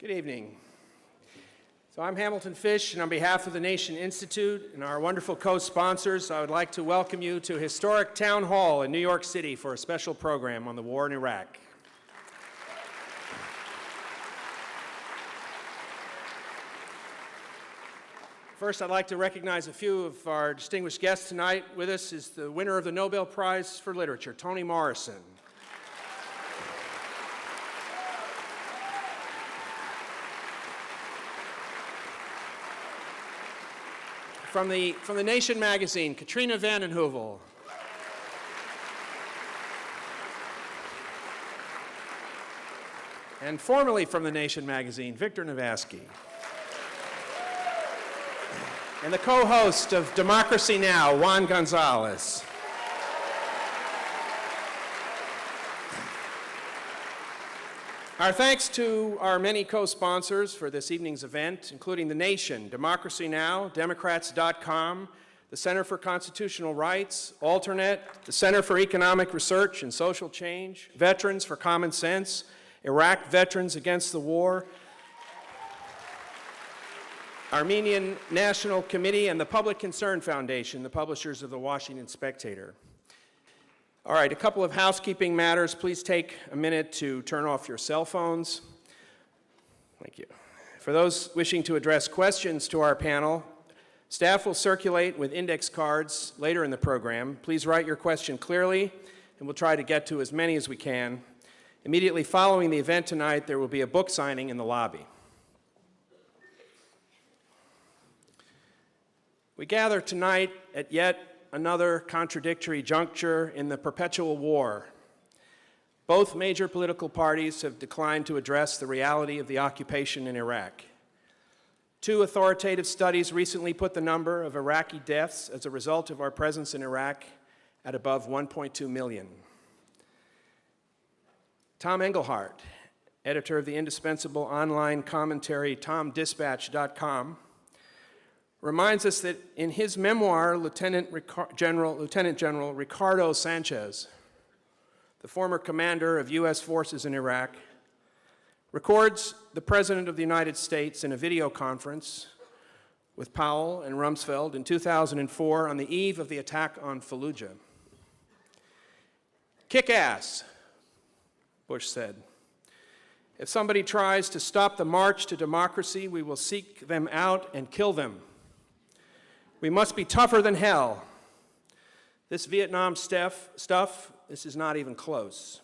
Good evening. So I'm Hamilton Fish, and on behalf of the Nation Institute and our wonderful co-sponsors, I would like to welcome you to historic Town Hall in New York City for a special program on the war in Iraq. First, I'd like to recognize a few of our distinguished guests tonight. With us is the winner of the Nobel Prize for Literature, Toni Morrison. From the Nation magazine, Katrina vanden Heuvel. And formerly from the Nation magazine, Victor Navasky. And the co-host of Democracy Now!, Juan Gonzalez. Our thanks to our many co-sponsors for this evening's event, including The Nation, Democracy Now!, Democrats.com, the Center for Constitutional Rights, Alternet, the Center for Economic Research and Social Change, Veterans for Common Sense, Iraq Veterans Against the War, Armenian National Committee, and the Public Concern Foundation, the publishers of the Washington Spectator. All right, a couple of housekeeping matters. Please take a minute to turn off your cell phones. Thank you. For those wishing to address questions to our panel, staff will circulate with index cards later in the program. Please write your question clearly, and we'll try to get to as many as we can. Immediately following the event tonight, there will be a book signing in the lobby. We gather tonight at yet another contradictory juncture in the perpetual war. Both major political parties have declined to address the reality of the occupation in Iraq. Two authoritative studies recently put the number of Iraqi deaths as a result of our presence in Iraq at above 1.2 million. Tom Engelhardt, editor of the indispensable online commentary TomDispatch.com, reminds us that in his memoir, Lieutenant General Ricardo Sanchez, the former commander of U.S. forces in Iraq, records the President of the United States in a video conference with Powell and Rumsfeld in 2004 on the eve of the attack on Fallujah. "Kick ass," Bush said. "If somebody tries to stop the march to democracy, we will seek them out and kill them. We must be tougher than hell. This Vietnam stuff, this is not even close.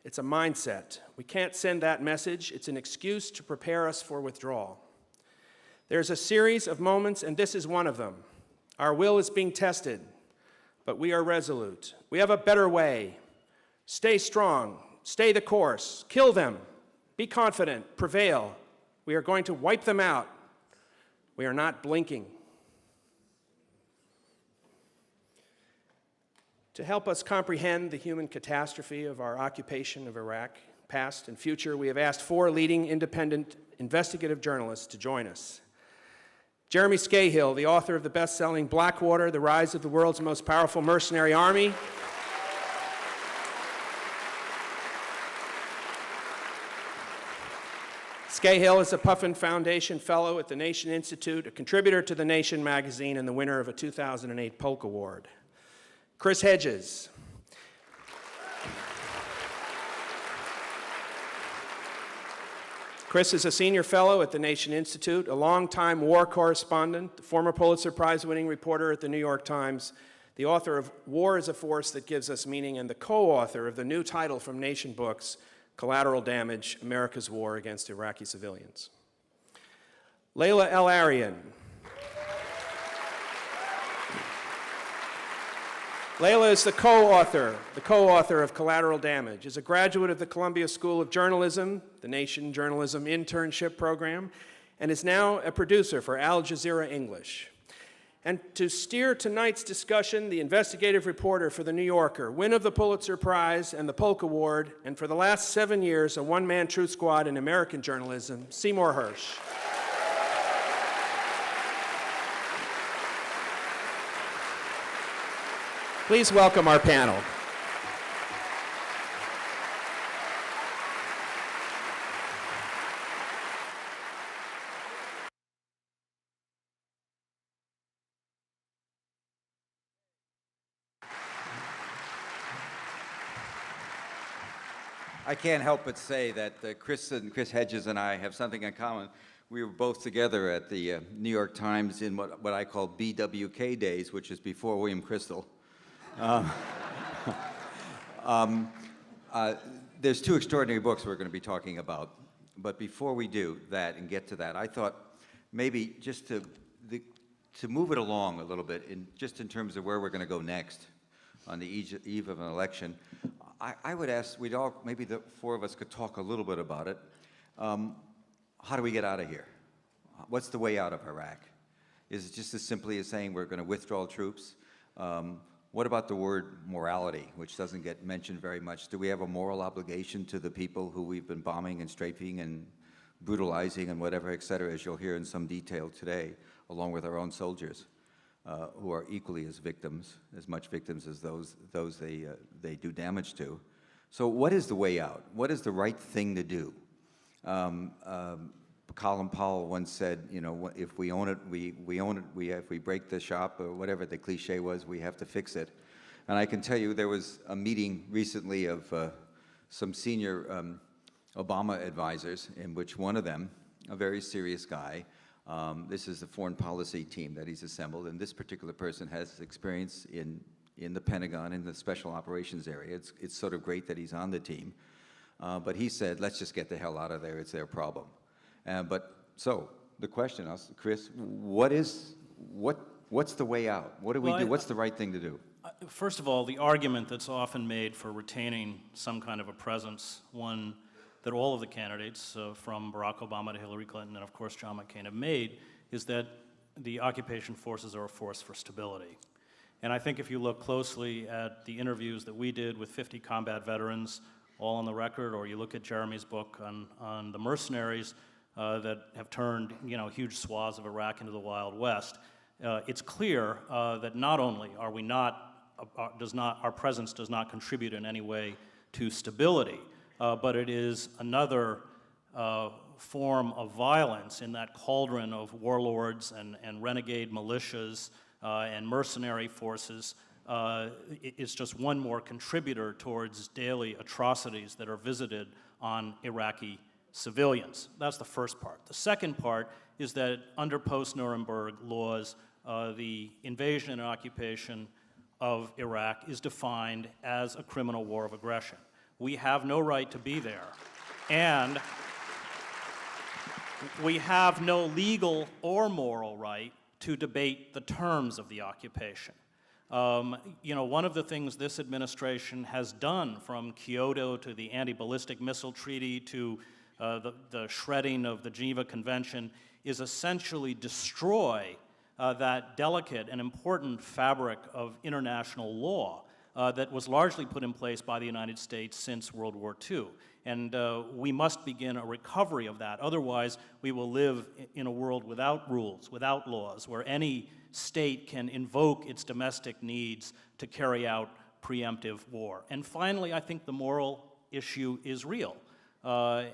It's a mindset. We can't send that message. It's an excuse to prepare us for withdrawal. There's a series of moments, and this is one of them. Our will is being tested, but we are resolute. We have a better way. Stay strong. Stay the course. Kill them. Be confident. Prevail. We are going to wipe them out. We are not blinking." To help us comprehend the human catastrophe of our occupation of Iraq, past and future, we have asked four leading independent investigative journalists to join us. Jeremy Scahill, the author of the best-selling Blackwater, The Rise of the World's Most Powerful Mercenary Army. Scahill is a Puffin Foundation Fellow at the Nation Institute, a contributor to The Nation magazine, and the winner of a 2008 Polk Award. Chris Hedges. Chris is a senior fellow at the Nation Institute, a longtime war correspondent, the former Pulitzer Prize-winning reporter at the New York Times, the author of War is a Force That Gives Us Meaning, and the co-author of the new title from Nation Books, Collateral Damage, America's War Against Iraqi Civilians. Layla Al-Arian. Layla is the co-author of Collateral Damage, is a graduate of the Columbia School of Journalism, the Nation Journalism Internship Program, and is now a producer for Al Jazeera English. And to steer tonight's discussion, the investigative reporter for The New Yorker, winner of the Pulitzer Prize and the Polk Award, and for the last 7 years, a one-man truth squad in American journalism, Seymour Hersh. Please welcome our panel. I can't help but say that Chris Hedges and I have something in common. We were both together at the New York Times in what I call BWK days, which is before William Crystal. There's two extraordinary books we're going to be talking about, but before we do that and get to that, I thought maybe just to move it along a little bit, just in terms of where we're going to go next on the eve of an election, I would ask, maybe the four of us could talk a little bit about it. How do we get out of here? What's the way out of Iraq? Is it just as simply as saying we're going to withdraw troops? What about the word morality, which doesn't get mentioned very much? Do we have a moral obligation to the people who we've been bombing and strafing and brutalizing and whatever, et cetera, as you'll hear in some detail today, along with our own soldiers, who are equally as victims, as much victims as those they do damage to? So what is the way out? What is the right thing to do? Colin Powell once said, you know, if we own it, we own it. If we break the shop, or whatever the cliche was, we have to fix it. And I can tell you there was a meeting recently of some senior Obama advisors, in which one of them, a very serious guy, this is the foreign policy team that he's assembled, and this particular person has experience in the Pentagon, in the special operations area. It's sort of great that he's on the team. But he said, let's just get the hell out of there, it's their problem. So the question, Chris, what's the way out? What do we do? What's the right thing to do? First of all, the argument that's often made for retaining some kind of a presence, one that all of the candidates, from Barack Obama to Hillary Clinton and of course John McCain, have made, is that the occupation forces are a force for stability. And I think if you look closely at the interviews that we did with 50 combat veterans, all on the record, or you look at Jeremy's book on the mercenaries that have turned, you know, huge swaths of Iraq into the Wild West, it's clear that not only are we our presence does not contribute in any way to stability, but it is another form of violence in that cauldron of warlords and renegade militias and mercenary forces. It's just one more contributor towards daily atrocities that are visited on Iraqi civilians. That's the first part. The second part is that under post-Nuremberg laws, the invasion and occupation of Iraq is defined as a criminal war of aggression. We have no right to be there, and we have no legal or moral right to debate the terms of the occupation. You know, one of the things this administration has done, from Kyoto to the anti-ballistic missile treaty to the shredding of the Geneva Convention, is essentially destroy that delicate and important fabric of international law that was largely put in place by the United States since World War II. And we must begin a recovery of that. Otherwise, we will live in a world without rules, without laws, where any state can invoke its domestic needs to carry out preemptive war. And finally, I think the moral issue is real. You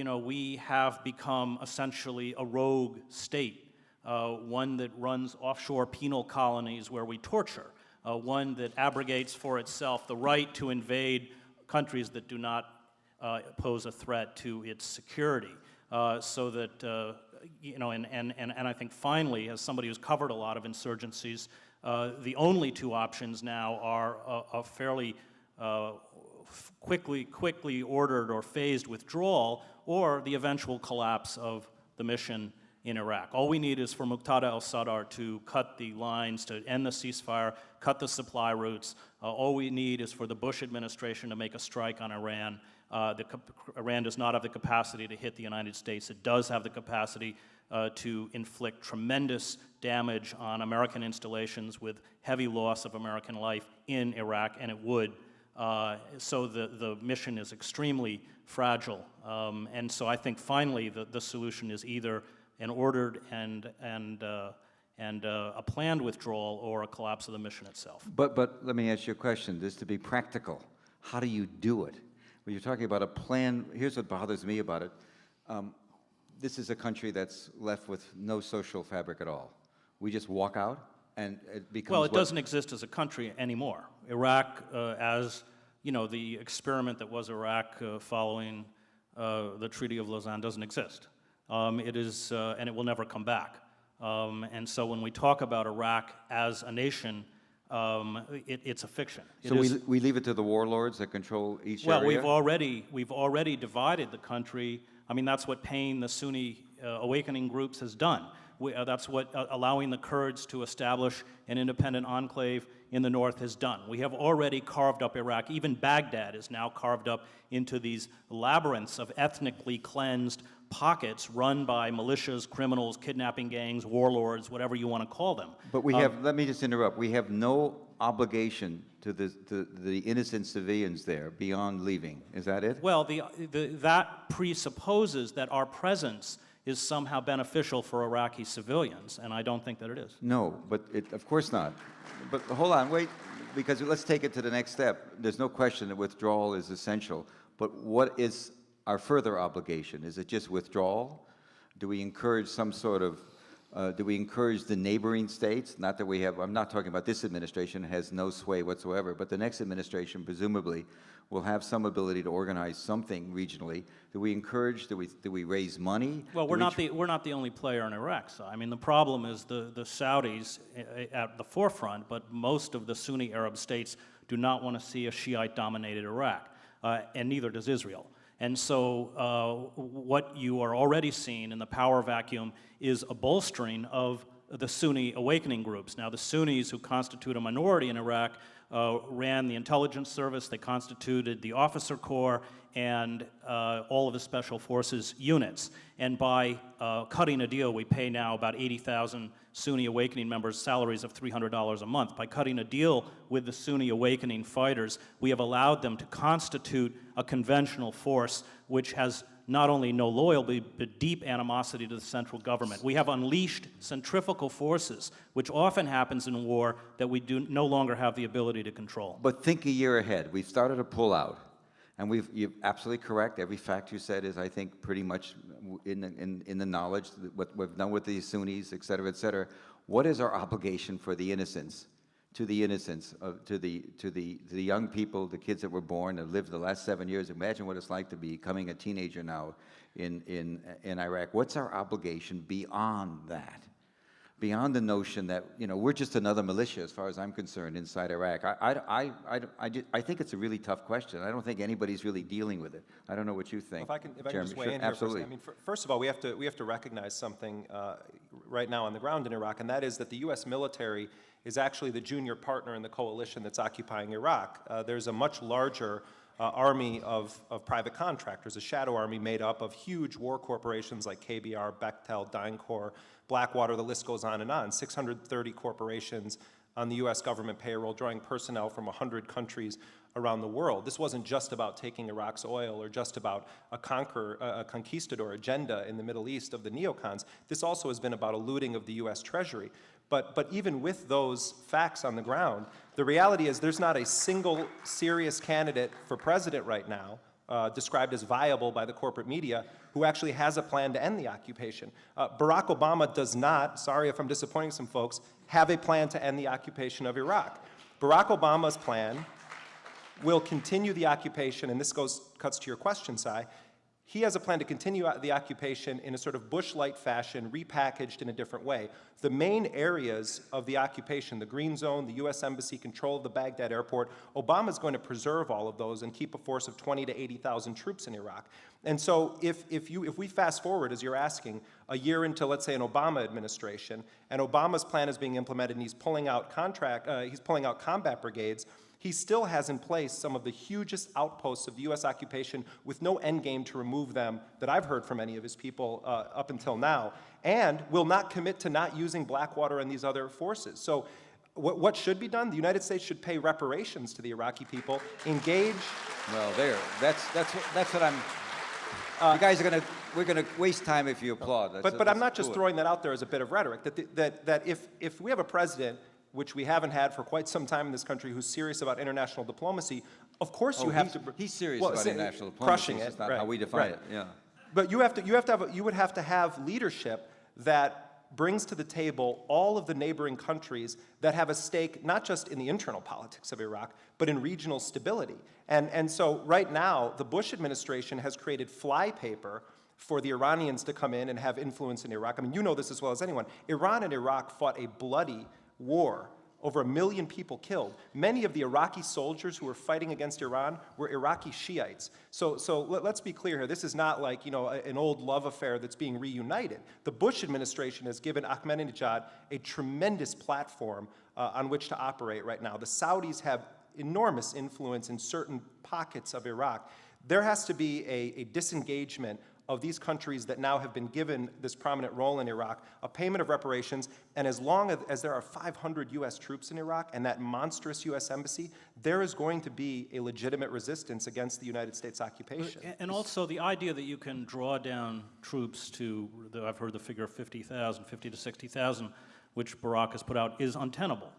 know, we have become essentially a rogue state, one that runs offshore penal colonies where we torture, one that abrogates for itself the right to invade countries that do not pose a threat to its security, so that, you know, and I think finally, as somebody who's covered a lot of insurgencies, the only two options now are a fairly quickly ordered or phased withdrawal, or the eventual collapse of the mission in Iraq. All we need is for Muqtada al-Sadr to cut the lines, to end the ceasefire, cut the supply routes. All we need is for the Bush administration to make a strike on Iran. Iran does not have the capacity to hit the United States. It does have the capacity to inflict tremendous damage on American installations with heavy loss of American life in Iraq, and it would. So the mission is extremely fragile. And so I think finally the solution is either an ordered and a planned withdrawal or a collapse of the mission itself. But let me ask you a question, just to be practical. How do you do it? When you're talking about a plan, here's what bothers me about it. This is a country that's left with no social fabric at all. We just walk out and it becomes— Well, it doesn't exist as a country anymore. Iraq, as you know, the experiment that was Iraq following the Treaty of Lausanne doesn't exist. It is, and it will never come back. And so when we talk about Iraq as a nation, it's a fiction. So we leave it to the warlords that control each area? Well, we've already divided the country. I mean, that's what paying the Sunni awakening groups has done. That's what allowing the Kurds to establish an independent enclave in the north has done. We have already carved up Iraq. Even Baghdad is now carved up into these labyrinths of ethnically cleansed pockets run by militias, criminals, kidnapping gangs, warlords, whatever you want to call them. But we have, let me just interrupt, we have no obligation to the innocent civilians there beyond leaving. Is that it? Well, that presupposes that our presence is somehow beneficial for Iraqi civilians, and I don't think that it is. No, but of course not. But hold on, wait, because let's take it to the next step. There's no question that withdrawal is essential, but what is our further obligation? Is it just withdrawal? Do we encourage some sort of, do we encourage the neighboring states? Not that we have, I'm not talking about this administration, has no sway whatsoever, but the next administration presumably will have some ability to organize something regionally. Do we encourage, do we raise money? Well, we're not the only player in Iraq. So, I mean, the problem is the Saudis at the forefront, but most of the Sunni Arab states do not want to see a Shiite-dominated Iraq, and neither does Israel. And so what you are already seeing in the power vacuum is a bolstering of the Sunni awakening groups. Now, the Sunnis, who constitute a minority in Iraq, ran the intelligence service, they constituted the officer corps, and all of the special forces units. And by cutting a deal, we pay now about 80,000 Sunni awakening members salaries of $300 a month. By cutting a deal with the Sunni awakening fighters, we have allowed them to constitute a conventional force which has not only no loyalty, but deep animosity to the central government. We have unleashed centrifugal forces, which often happens in war, that we do no longer have the ability to control. But think a year ahead. We've started to pull out. And you're absolutely correct. Every fact you said is, I think, pretty much in the knowledge, what we've done with the Sunnis, et cetera, et cetera. What is our obligation for the innocents, to the young people, the kids that were born, that lived the last 7 years? Imagine what it's like to be becoming a teenager now in Iraq. What's our obligation beyond that? Beyond the notion that, you know, we're just another militia, as far as I'm concerned, inside Iraq. I think it's a really tough question. I don't think anybody's really dealing with it. I don't know what you think. If I can just weigh in here for a second. I mean, first of all, we have to recognize something right now on the ground in Iraq, and that is that the U.S. military is actually the junior partner in the coalition that's occupying Iraq. There's a much larger army of private contractors, a shadow army made up of huge war corporations like KBR, Bechtel, DynCorp, Blackwater, the list goes on and on. 630 corporations on the U.S. government payroll, drawing personnel from 100 countries around the world. This wasn't just about taking Iraq's oil or just about a conquistador agenda in the Middle East of the neocons. This also has been about a looting of the U.S. Treasury. But even with those facts on the ground, the reality is there's not a single serious candidate for president right now, described as viable by the corporate media, who actually has a plan to end the occupation. Barack Obama does not, sorry if I'm disappointing some folks, have a plan to end the occupation of Iraq. Barack Obama's plan will continue the occupation, and this cuts to your question, Sai. He has a plan to continue the occupation in a sort of Bush-light fashion, repackaged in a different way. The main areas of the occupation, the Green Zone, the U.S. Embassy, control of the Baghdad airport, Obama's going to preserve all of those and keep a force of 20 to 80,000 troops in Iraq. And so if we fast forward, as you're asking, a year into, let's say, an Obama administration, and Obama's plan is being implemented and he's pulling out combat brigades, he still has in place some of the hugest outposts of the U.S. occupation with no end game to remove them that I've heard from any of his people up until now, and will not commit to not using Blackwater and these other forces. So what should be done? The United States should pay reparations to the Iraqi people, engage. Well, that's what I'm, you guys are we're gonna waste time if you applaud. But I'm not just throwing that out there as a bit of rhetoric, that if we have a president, which we haven't had for quite some time in this country, who's serious about international diplomacy, of course you have to. He's serious about international diplomacy. Crushing it's it. not right, how we define right. it. Yeah. But you would have to have leadership that brings to the table all of the neighboring countries that have a stake not just in the internal politics of Iraq, but in regional stability. And so right now, the Bush administration has created flypaper for the Iranians to come in and have influence in Iraq. I mean, you know this as well as anyone. Iran and Iraq fought a bloody war. Over 1 million people killed. Many of the Iraqi soldiers who were fighting against Iran were Iraqi Shiites. So let's be clear here. This is not like, you know, an old love affair that's being reunited. The Bush administration has given Ahmadinejad a tremendous platform on which to operate right now. The Saudis have enormous influence in certain pockets of Iraq. There has to be a disengagement of these countries that now have been given this prominent role in Iraq, a payment of reparations, and as long as there are 500 U.S. troops in Iraq and that monstrous U.S. embassy, there is going to be a legitimate resistance against the United States occupation. And also the idea that you can draw down troops to, I've heard the figure of 50,000, 50 to 60,000, which Barack has put out, is untenable.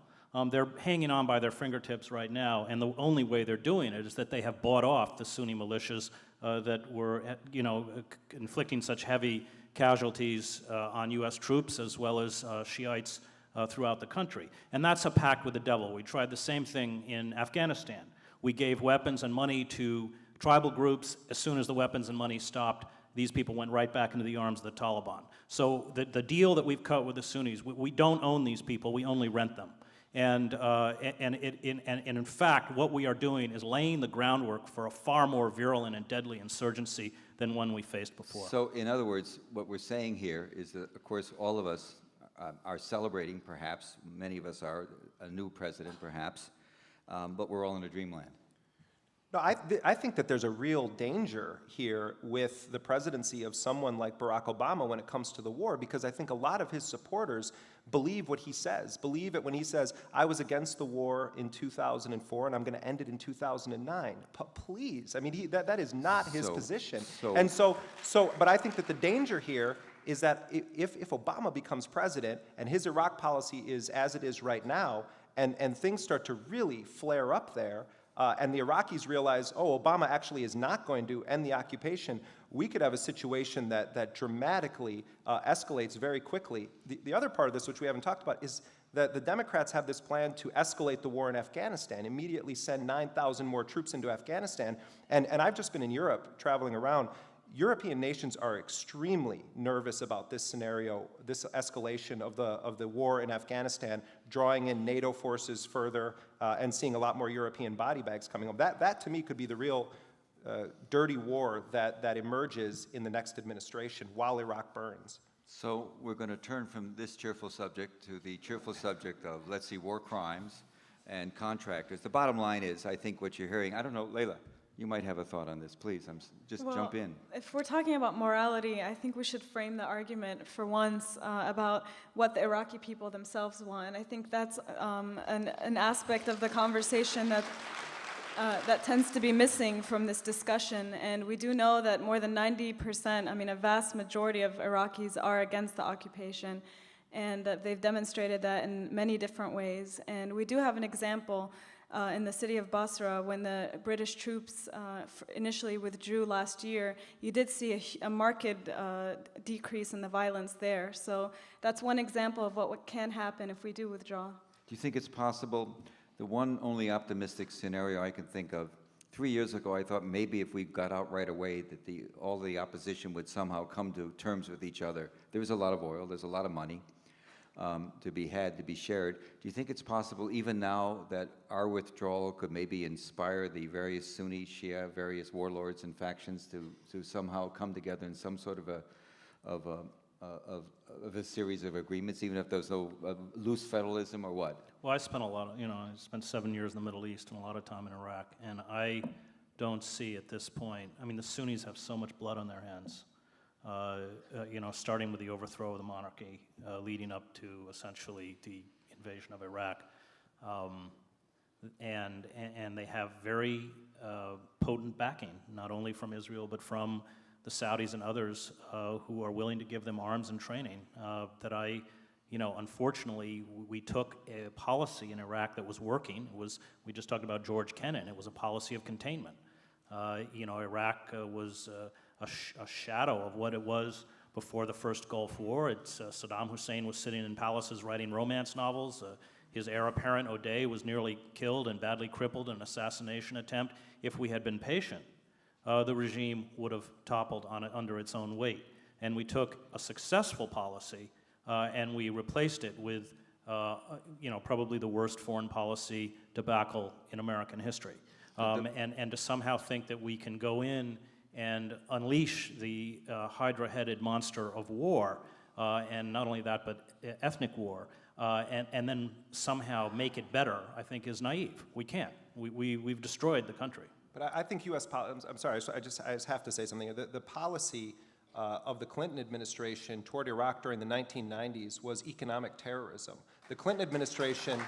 They're hanging on by their fingertips right now, and the only way they're doing it is that they have bought off the Sunni militias that were, inflicting such heavy casualties on U.S. troops as well as Shiites throughout the country. And that's a pact with the devil. We tried the same thing in Afghanistan. We gave weapons and money to tribal groups. As soon as the weapons and money stopped, these people went right back into the arms of the Taliban. So the deal that we've cut with the Sunnis, we don't own these people, we only rent them. And in fact, what we are doing is laying the groundwork for a far more virulent and deadly insurgency than one we faced before. So, in other words, what we're saying here is that, of course, all of us are celebrating, perhaps, many of us are, a new president, perhaps, but we're all in a dreamland. No, I think that there's a real danger here with the presidency of someone like Barack Obama when it comes to the war, because I think a lot of his supporters believe what he says, believe it when he says, I was against the war in 2004 and I'm going to end it in 2009. Please, I mean, that is not his position. But I think that the danger here is that if Obama becomes president and his Iraq policy is as it is right now, and things start to really flare up there, and the Iraqis realize, oh, Obama actually is not going to end the occupation, we could have a situation that dramatically escalates very quickly. The other part of this, which we haven't talked about, is that the Democrats have this plan to escalate the war in Afghanistan, immediately send 9,000 more troops into Afghanistan. And I've just been in Europe, traveling around. European nations are extremely nervous about this scenario, this escalation of the war in Afghanistan, drawing in NATO forces further, and seeing a lot more European body bags coming home. That to me could be the real dirty war that emerges in the next administration while Iraq burns. So we're going to turn from this cheerful subject to the cheerful subject of, let's see, war crimes and contractors. The bottom line is, I think what you're hearing, I don't know, Leila, you might have a thought on this. Please, jump in. If we're talking about morality, I think we should frame the argument for once about what the Iraqi people themselves want. I think that's an aspect of the conversation that tends to be missing from this discussion. And we do know that more than 90%, I mean, a vast majority of Iraqis are against the occupation, and they've demonstrated that in many different ways. And we do have an example in the city of Basra, when the British troops initially withdrew last year, you did see a marked decrease in the violence there. So that's one example of what can happen if we do withdraw. Do you think it's possible? The one only optimistic scenario I can think of, 3 years ago I thought maybe if we got out right away that all the opposition would somehow come to terms with each other. There's a lot of oil, there's a lot of money to be had, to be shared. Do you think it's possible even now that our withdrawal could maybe inspire the various Sunni, Shia, various warlords and factions to somehow come together in some sort of a series of agreements, even if there's no loose federalism or what? Well, I spent I spent 7 years in the Middle East and a lot of time in Iraq, and I don't see at this point, I mean, the Sunnis have so much blood on their hands, starting with the overthrow of the monarchy, leading up to essentially the invasion of Iraq, and they have very potent backing, not only from Israel, but from the Saudis and others who are willing to give them arms and training. Unfortunately, we took a policy in Iraq that was working. We just talked about George Kennan. It was a policy of containment. Iraq was a shadow of what it was before the first Gulf War. Saddam Hussein was sitting in palaces writing romance novels. His heir apparent, O'Day, was nearly killed and badly crippled in an assassination attempt. If we had been patient, the regime would have toppled under its own weight. And we took a successful policy and we replaced it with probably the worst foreign policy debacle in American history. And to somehow think that we can go in and unleash the hydra-headed monster of war, and not only that, but ethnic war, and then somehow make it better, I think is naive. We can't. We've destroyed the country. But I think U.S. policy, I'm sorry, I just have to say something. The policy of the Clinton administration toward Iraq during the 1990s was economic terrorism. The Clinton administration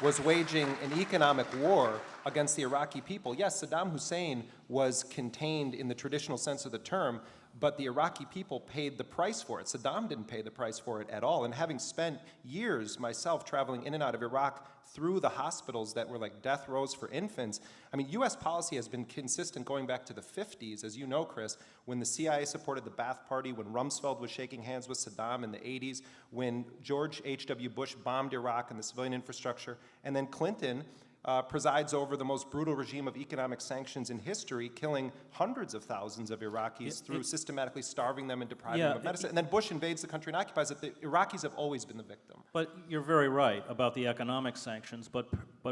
was waging an economic war against the Iraqi people. Yes, Saddam Hussein was contained in the traditional sense of the term, but the Iraqi people paid the price for it. Saddam didn't pay the price for it at all. And having spent years myself traveling in and out of Iraq through the hospitals that were like death rows for infants, I mean, U.S. policy has been consistent going back to the 50s, as you know, Chris, when the CIA supported the Ba'ath Party, when Rumsfeld was shaking hands with Saddam in the 80s, when George H.W. Bush bombed Iraq and the civilian infrastructure, and then Clinton presides over the most brutal regime of economic sanctions in history, killing hundreds of thousands of Iraqis through systematically starving them and depriving them of medicine. And then Bush invades the country and occupies it. The Iraqis have always been the victim. But you're very right about the economic sanctions, but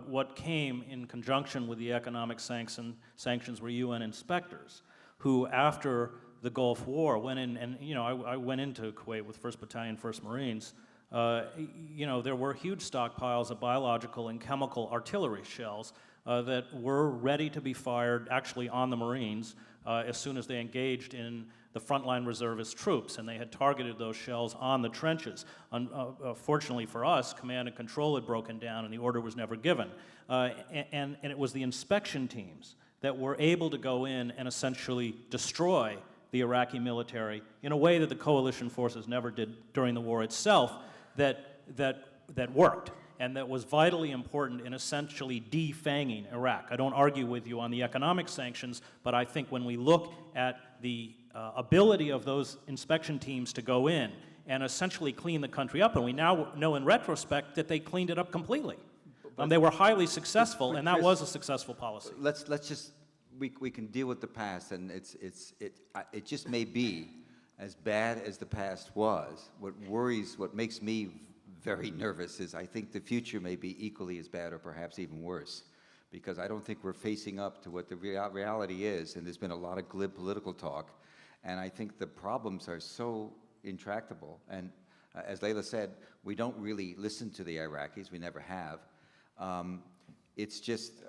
what came in conjunction with the economic sanctions were UN inspectors who, after the Gulf War, went in, and I went into Kuwait with 1st Battalion, 1st Marines. There were huge stockpiles of biological and chemical artillery shells that were ready to be fired actually on the Marines as soon as they engaged in the frontline reservist troops, and they had targeted those shells on the trenches. Fortunately for us, command and control had broken down and the order was never given. And it was the inspection teams that were able to go in and essentially destroy the Iraqi military in a way that the coalition forces never did during the war itself, that worked and that was vitally important in essentially defanging Iraq. I don't argue with you on the economic sanctions, but I think when we look at the ability of those inspection teams to go in and essentially clean the country up, and we now know in retrospect that they cleaned it up completely. They were highly successful, and that was a successful policy. Let's just, we can deal with the past, and it just may be as bad as the past was. What makes me very nervous is I think the future may be equally as bad or perhaps even worse, because I don't think we're facing up to what the reality is, and there's been a lot of glib political talk, and I think the problems are so intractable. And as Layla said, we don't really listen to the Iraqis, we never have. It's just,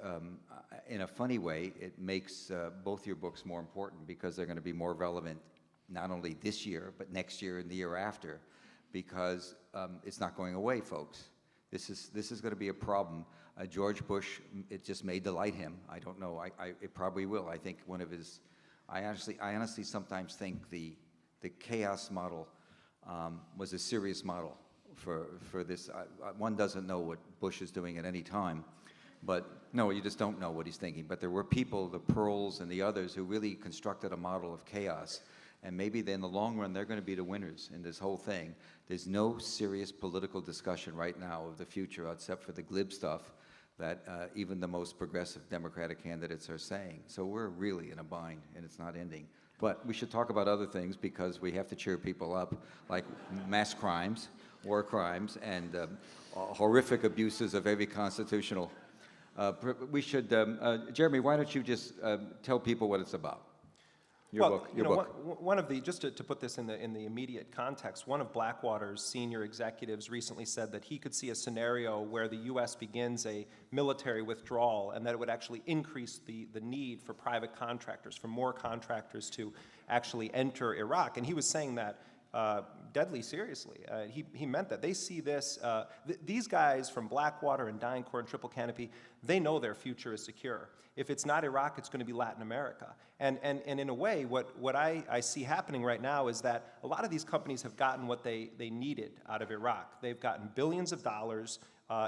in a funny way, it makes both your books more important because they're going to be more relevant not only this year, but next year and the year after, because it's not going away, folks. This is going to be a problem. George Bush, it just may delight him. I don't know. It probably will. I think one of his, I honestly sometimes think the chaos model was a serious model for this. One doesn't know what Bush is doing at any time. But no, you just don't know what he's thinking. But there were people, the Pearls and the others, who really constructed a model of chaos. And maybe in the long run, they're going to be the winners in this whole thing. There's no serious political discussion right now of the future, except for the glib stuff that even the most progressive Democratic candidates are saying. So we're really in a bind, and it's not ending. But we should talk about other things, because we have to cheer people up, like mass crimes, war crimes, and horrific abuses of every constitutional. We should, Jeremy, why don't you just tell people what it's about? Your book. One of the, just to put this in the immediate context, one of Blackwater's senior executives recently said that he could see a scenario where the U.S. begins a military withdrawal, and that it would actually increase the need for private contractors, for more contractors to actually enter Iraq. And he was saying that deadly seriously. He meant that. They see this, these guys from Blackwater and DynCorp and Triple Canopy, they know their future is secure. If it's not Iraq, it's going to be Latin America. And in a way, what I see happening right now is that a lot of these companies have gotten what they needed out of Iraq. They've gotten billions of dollars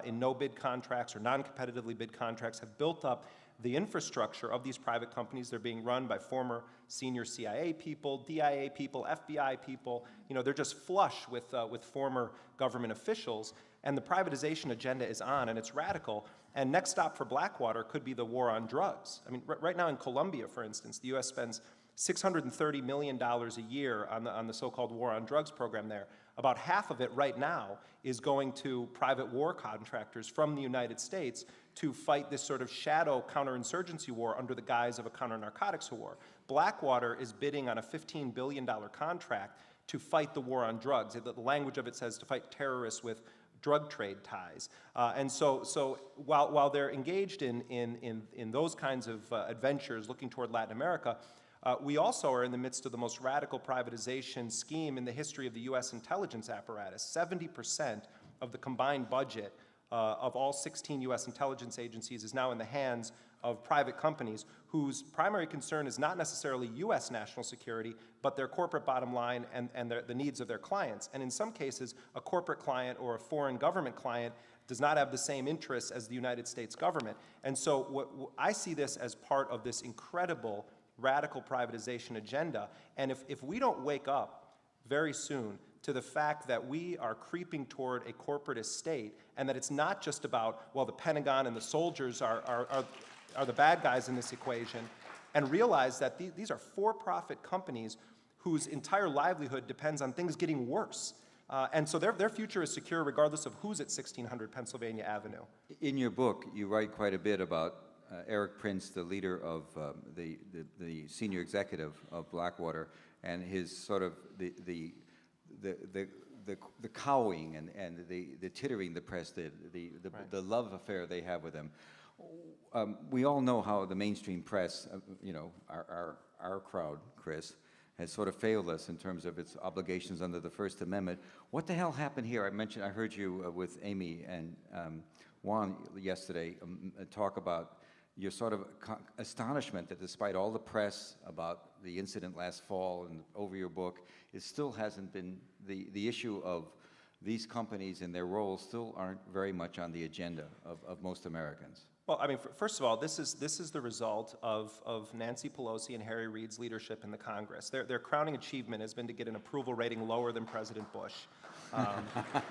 in no-bid contracts or non-competitively bid contracts, have built up the infrastructure of these private companies. They're being run by former senior CIA people, DIA people, FBI people. You know, they're just flush with former government officials. And the privatization agenda is on, and it's radical. And next stop for Blackwater could be the war on drugs. I mean, right now in Colombia, for instance, the U.S. spends $630 million a year on the so-called war on drugs program there. About half of it right now is going to private war contractors from the United States to fight this sort of shadow counterinsurgency war under the guise of a counter-narcotics war. Blackwater is bidding on a $15 billion contract to fight the war on drugs. The language of it says to fight terrorists with drug trade ties. And so while they're engaged in those kinds of adventures looking toward Latin America, we also are in the midst of the most radical privatization scheme in the history of the U.S. intelligence apparatus. 70% of the combined budget of all 16 U.S. intelligence agencies is now in the hands of private companies whose primary concern is not necessarily U.S. national security, but their corporate bottom line and the needs of their clients. And in some cases, a corporate client or a foreign government client does not have the same interests as the United States government. And so I see this as part of this incredible radical privatization agenda. And if we don't wake up very soon to the fact that we are creeping toward a corporatist state, and that it's not just about, well, the Pentagon and the soldiers are the bad guys in this equation, and realize that these are for-profit companies whose entire livelihood depends on things getting worse. And so their future is secure regardless of who's at 1600 Pennsylvania Avenue. In your book, you write quite a bit about Eric Prince, the leader of the senior executive of Blackwater, and his sort of the cowing and the tittering the press, the love affair they have with him. We all know how the mainstream press, you know, our crowd, Chris, has sort of failed us in terms of its obligations under the First Amendment. What the hell happened here? I heard you with Amy and Juan yesterday talk about your sort of astonishment that despite all the press about the incident last fall and over your book, it still hasn't been, the issue of these companies and their roles still aren't very much on the agenda of most Americans. Well, I mean, first of all, this is the result of Nancy Pelosi and Harry Reid's leadership in the Congress. Their crowning achievement has been to get an approval rating lower than President Bush.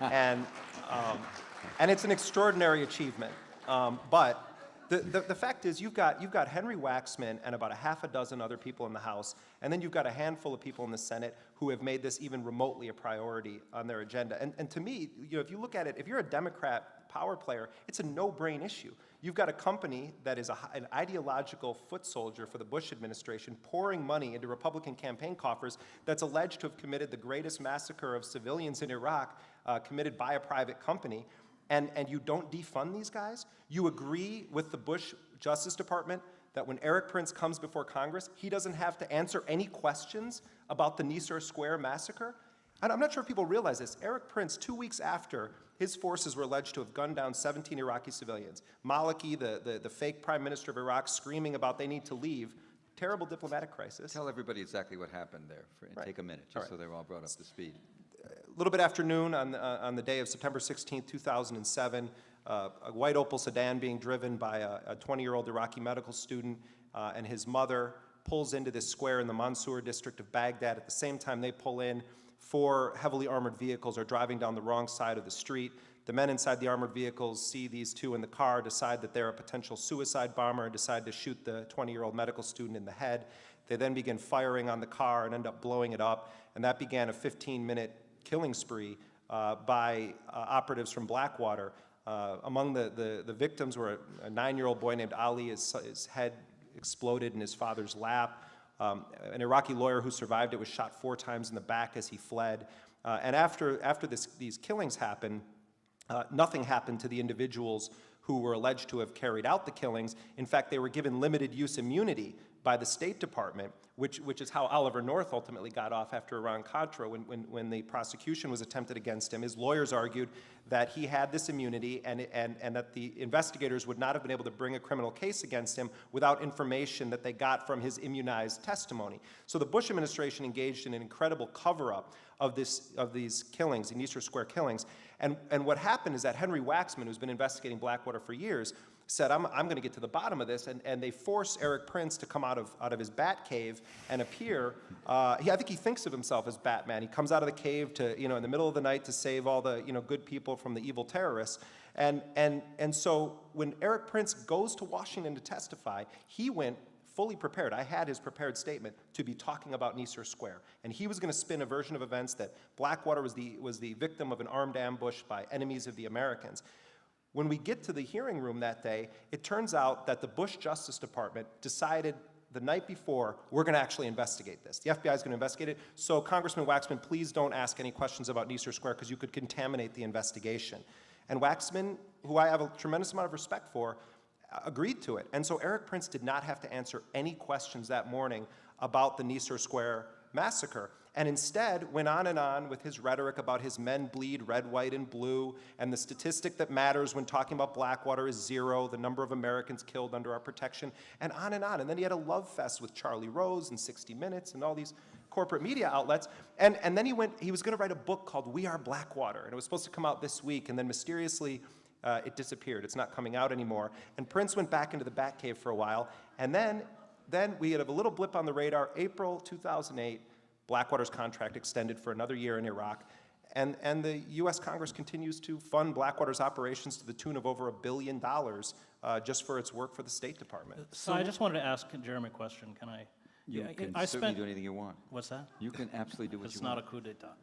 And it's an extraordinary achievement. But the fact is, you've got Henry Waxman and about a half a dozen other people in the House, and then you've got a handful of people in the Senate who have made this even remotely a priority on their agenda. And to me, you know, if you look at it, if you're a Democrat power player, it's a no-brain issue. You've got a company that is an ideological foot soldier for the Bush administration pouring money into Republican campaign coffers that's alleged to have committed the greatest massacre of civilians in Iraq committed by a private company. And you don't defund these guys? You agree with the Bush Justice Department that when Eric Prince comes before Congress, he doesn't have to answer any questions about the Nisour Square massacre? And I'm not sure if people realize this. Eric Prince, 2 weeks after his forces were alleged to have gunned down 17 Iraqi civilians, Maliki, the fake prime minister of Iraq, screaming about they need to leave. Terrible diplomatic crisis. Tell everybody exactly what happened there. Right. Take a minute, just so they're all brought up to speed. A little bit after noon on the day of September 16th, 2007, a white Opel sedan being driven by a 20-year-old Iraqi medical student and his mother pulls into this square in the Mansour district of Baghdad. At the same time they pull in, 4 heavily armored vehicles are driving down the wrong side of the street. The men inside the armored vehicles see these two in the car, decide that they're a potential suicide bomber, and decide to shoot the 20-year-old medical student in the head. They then begin firing on the car and end up blowing it up, and that began a 15-minute killing spree by operatives from Blackwater. Among the victims were a 9-year-old boy named Ali. His head exploded in his father's lap. An Iraqi lawyer who survived it was shot 4 times in the back as he fled. And after these killings happened, nothing happened to the individuals who were alleged to have carried out the killings. In fact, they were given limited use immunity by the State Department, which is how Oliver North ultimately got off after Iran-Contra when the prosecution was attempted against him. His lawyers argued that he had this immunity and that the investigators would not have been able to bring a criminal case against him without information that they got from his immunized testimony. So the Bush administration engaged in an incredible cover-up of these killings, the Nisour Square killings. And what happened is that Henry Waxman, who's been investigating Blackwater for years, said, I'm going to get to the bottom of this, and they force Eric Prince to come out of his bat cave and appear. I think he thinks of himself as Batman. He comes out of the cave to, in the middle of the night to save all the, good people from the evil terrorists. And so when Eric Prince goes to Washington to testify, he went fully prepared. I had his prepared statement to be talking about Nicer Square. And he was going to spin a version of events that Blackwater was the victim of an armed ambush by enemies of the Americans. When we get to the hearing room that day, it turns out that the Bush Justice Department decided the night before, we're going to actually investigate this. The FBI is going to investigate it. So Congressman Waxman, please don't ask any questions about Nicer Square because you could contaminate the investigation. And Waxman, who I have a tremendous amount of respect for, agreed to it. And so Eric Prince did not have to answer any questions that morning about the Nicer Square massacre, and instead went on with his rhetoric about his men bleed red, white, and blue, and the statistic that matters when talking about Blackwater is 0, the number of Americans killed under our protection, and on. And then he had a love fest with Charlie Rose and 60 Minutes and all these corporate media outlets. And then he was going to write a book called We Are Blackwater, and it was supposed to come out this week, and then mysteriously it disappeared. It's not coming out anymore. And Prince went back into the Batcave for a while, and then we had a little blip on the radar. April 2008, Blackwater's contract extended for another year in Iraq, and the U.S. Congress continues to fund Blackwater's operations to the tune of over $1 billion just for its work for the State Department. So I just wanted to ask Jeremy a question. Can I? You can certainly do anything you want. What's that? You can absolutely do what you want. It's not a coup d'etat.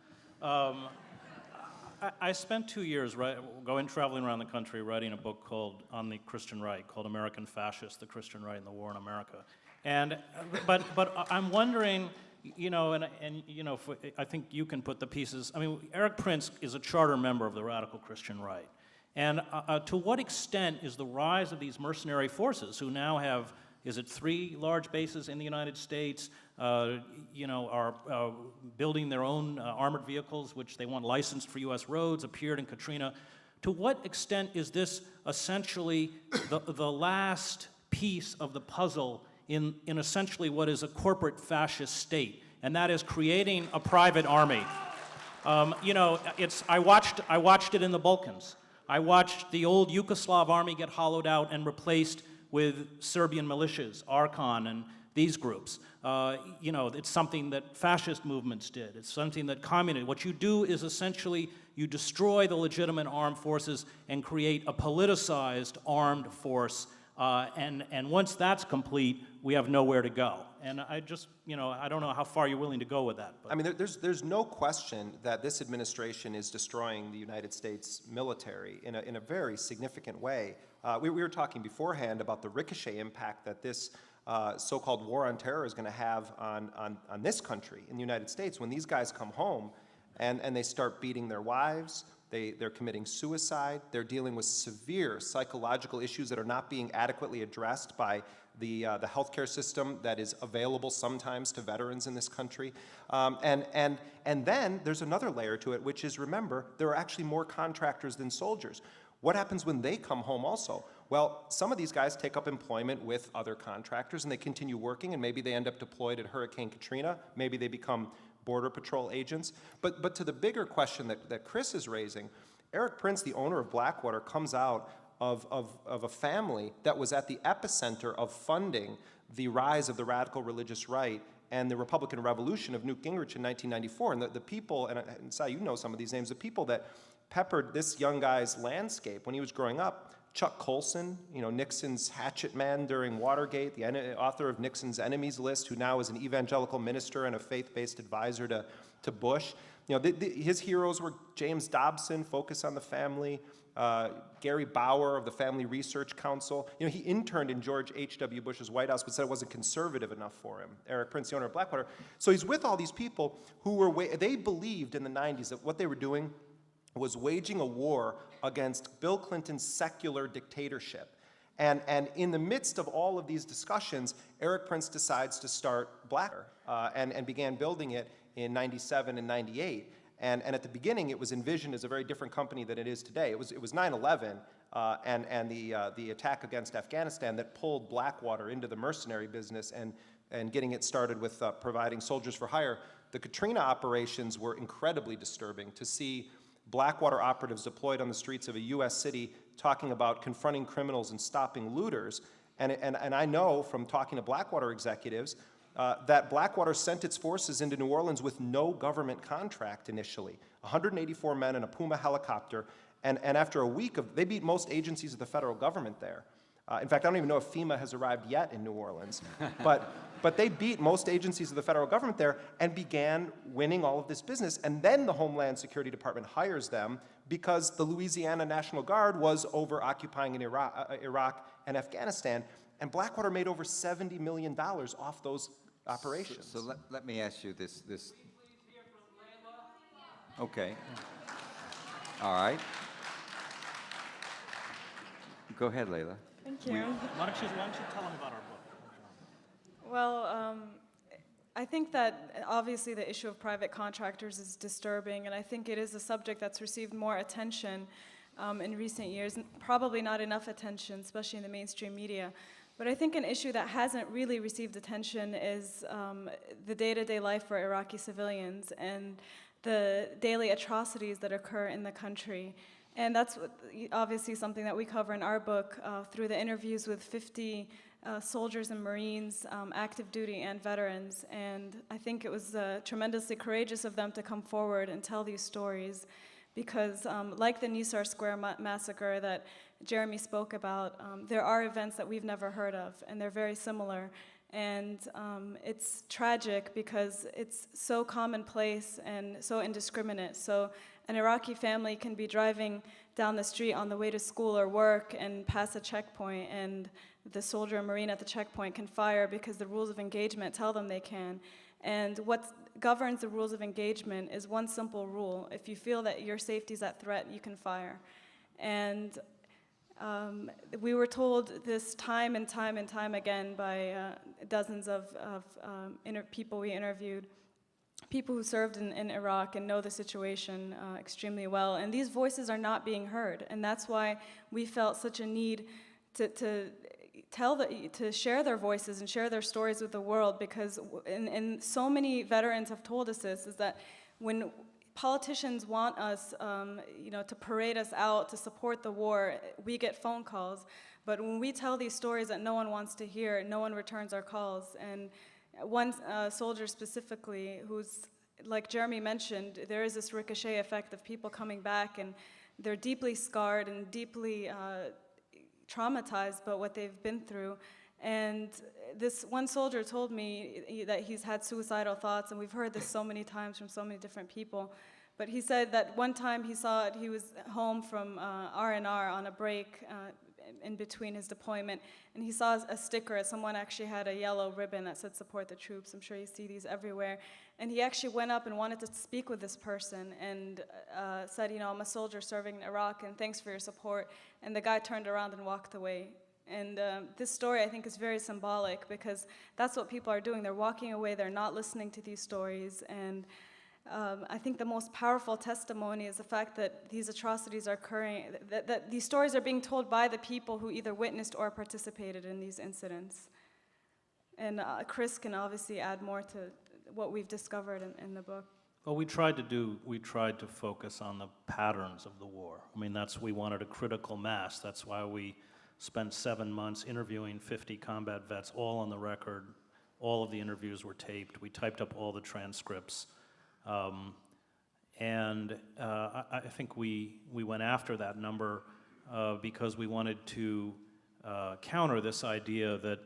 I spent 2 years traveling around the country writing a book on the Christian right called American Fascists, the Christian Right and the War in America. And but I'm wondering, I think you can put the pieces. I mean, Eric Prince is a charter member of the radical Christian right, and to what extent is the rise of these mercenary forces, who now have, is it 3 large bases in the United States, are building their own armored vehicles, which they want licensed for U.S. roads, appeared in Katrina. To what extent is this essentially the last piece of the puzzle in essentially what is a corporate fascist state, and that is creating a private army? I watched it in the Balkans. I watched the old Yugoslav army get hollowed out and replaced with Serbian militias, Arkan and these groups. It's something that fascist movements did. It's something that what you do is essentially you destroy the legitimate armed forces and create a politicized armed force. And once that's complete, we have nowhere to go. And I just, I don't know how far you're willing to go with that. But. I mean, there's no question that this administration is destroying the United States military in a very significant way. We were talking beforehand about the ricochet impact that this so-called war on terror is going to have on this country, in the United States. When these guys come home and they start beating their wives, they're committing suicide, they're dealing with severe psychological issues that are not being adequately addressed by the healthcare system that is available sometimes to veterans in this country. And then there's another layer to it, which is, remember, there are actually more contractors than soldiers. What happens when they come home also? Well, some of these guys take up employment with other contractors and they continue working, and maybe they end up deployed at Hurricane Katrina, maybe they become Border Patrol agents. But to the bigger question that Chris is raising, Eric Prince, the owner of Blackwater, comes out of a family that was at the epicenter of funding the rise of the radical religious right and the Republican Revolution of Newt Gingrich in 1994. And the people, and Sai, you know some of these names, the people that peppered this young guy's landscape when he was growing up: Chuck Colson, Nixon's hatchet man during Watergate, the author of Nixon's Enemies List, who now is an evangelical minister and a faith-based advisor to Bush. His heroes were James Dobson, Focus on the Family, Gary Bauer of the Family Research Council. He interned in George H.W. Bush's White House, but said it wasn't conservative enough for him. Eric Prince, the owner of Blackwater. So he's with all these people who they believed in the 90s that what they were doing was waging a war against Bill Clinton's secular dictatorship. And in the midst of all of these discussions, Eric Prince decides to start Blackwater and began building it in 97 and 98. And at the beginning, it was envisioned as a very different company than it is today. It was 9/11 and the attack against Afghanistan that pulled Blackwater into the mercenary business and getting it started with providing soldiers for hire. The Katrina operations were incredibly disturbing to see Blackwater operatives deployed on the streets of a U.S. city talking about confronting criminals and stopping looters. And I know from talking to Blackwater executives that Blackwater sent its forces into New Orleans with no government contract initially. 184 men in a Puma helicopter, and after a week they beat most agencies of the federal government there. In fact, I don't even know if FEMA has arrived yet in New Orleans, but they beat most agencies of the federal government there and began winning all of this business. And then the Homeland Security Department hires them because the Louisiana National Guard was over occupying in Iraq and Afghanistan, and Blackwater made over $70 million off those operations. So let me ask you this. Okay. All right. Go ahead, Layla. Thank you. Why don't you tell them about our book? Well, I think that obviously the issue of private contractors is disturbing, and I think it is a subject that's received more attention in recent years, and probably not enough attention, especially in the mainstream media. But I think an issue that hasn't really received attention is the day-to-day life for Iraqi civilians and the daily atrocities that occur in the country. And that's obviously something that we cover in our book through the interviews with 50 soldiers and Marines, active duty and veterans. And I think it was tremendously courageous of them to come forward and tell these stories because like the Nisar Square massacre that Jeremy spoke about, there are events that we've never heard of, and they're very similar. And it's tragic because it's so commonplace and so indiscriminate. So an Iraqi family can be driving down the street on the way to school or work and pass a checkpoint, and the soldier or Marine at the checkpoint can fire because the rules of engagement tell them they can. And what governs the rules of engagement is one simple rule. If you feel that your safety is at threat, you can fire. And we were told this time and time and time again by dozens of people we interviewed, people who served in Iraq and know the situation extremely well. And these voices are not being heard. And that's why we felt such a need to share their voices and share their stories with the world, because and so many veterans have told us this, is that when politicians want us, to parade us out to support the war, we get phone calls. But when we tell these stories that no one wants to hear, no one returns our calls. And one soldier specifically, who's, like Jeremy mentioned, there is this ricochet effect of people coming back, and they're deeply scarred and deeply traumatized by what they've been through. And this one soldier told me that he's had suicidal thoughts, and we've heard this so many times from so many different people. But he said that one time he was home from R&R on a break in between his deployment, and he saw a sticker. Someone actually had a yellow ribbon that said "Support the Troops." I'm sure you see these everywhere. And he actually went up and wanted to speak with this person and said, I'm a soldier serving in Iraq, and thanks for your support. And the guy turned around and walked away. And this story, I think, is very symbolic, because that's what people are doing. They're walking away. They're not listening to these stories. And I think the most powerful testimony is the fact that these atrocities are occurring, that these stories are being told by the people who either witnessed or participated in these incidents. And Chris can obviously add more to what we've discovered in the book. Well, we tried to focus on the patterns of the war. We wanted a critical mass. That's why we spent 7 months interviewing 50 combat vets, all on the record. All of the interviews were taped. We typed up all the transcripts. And I think we went after that number because we wanted to counter this idea that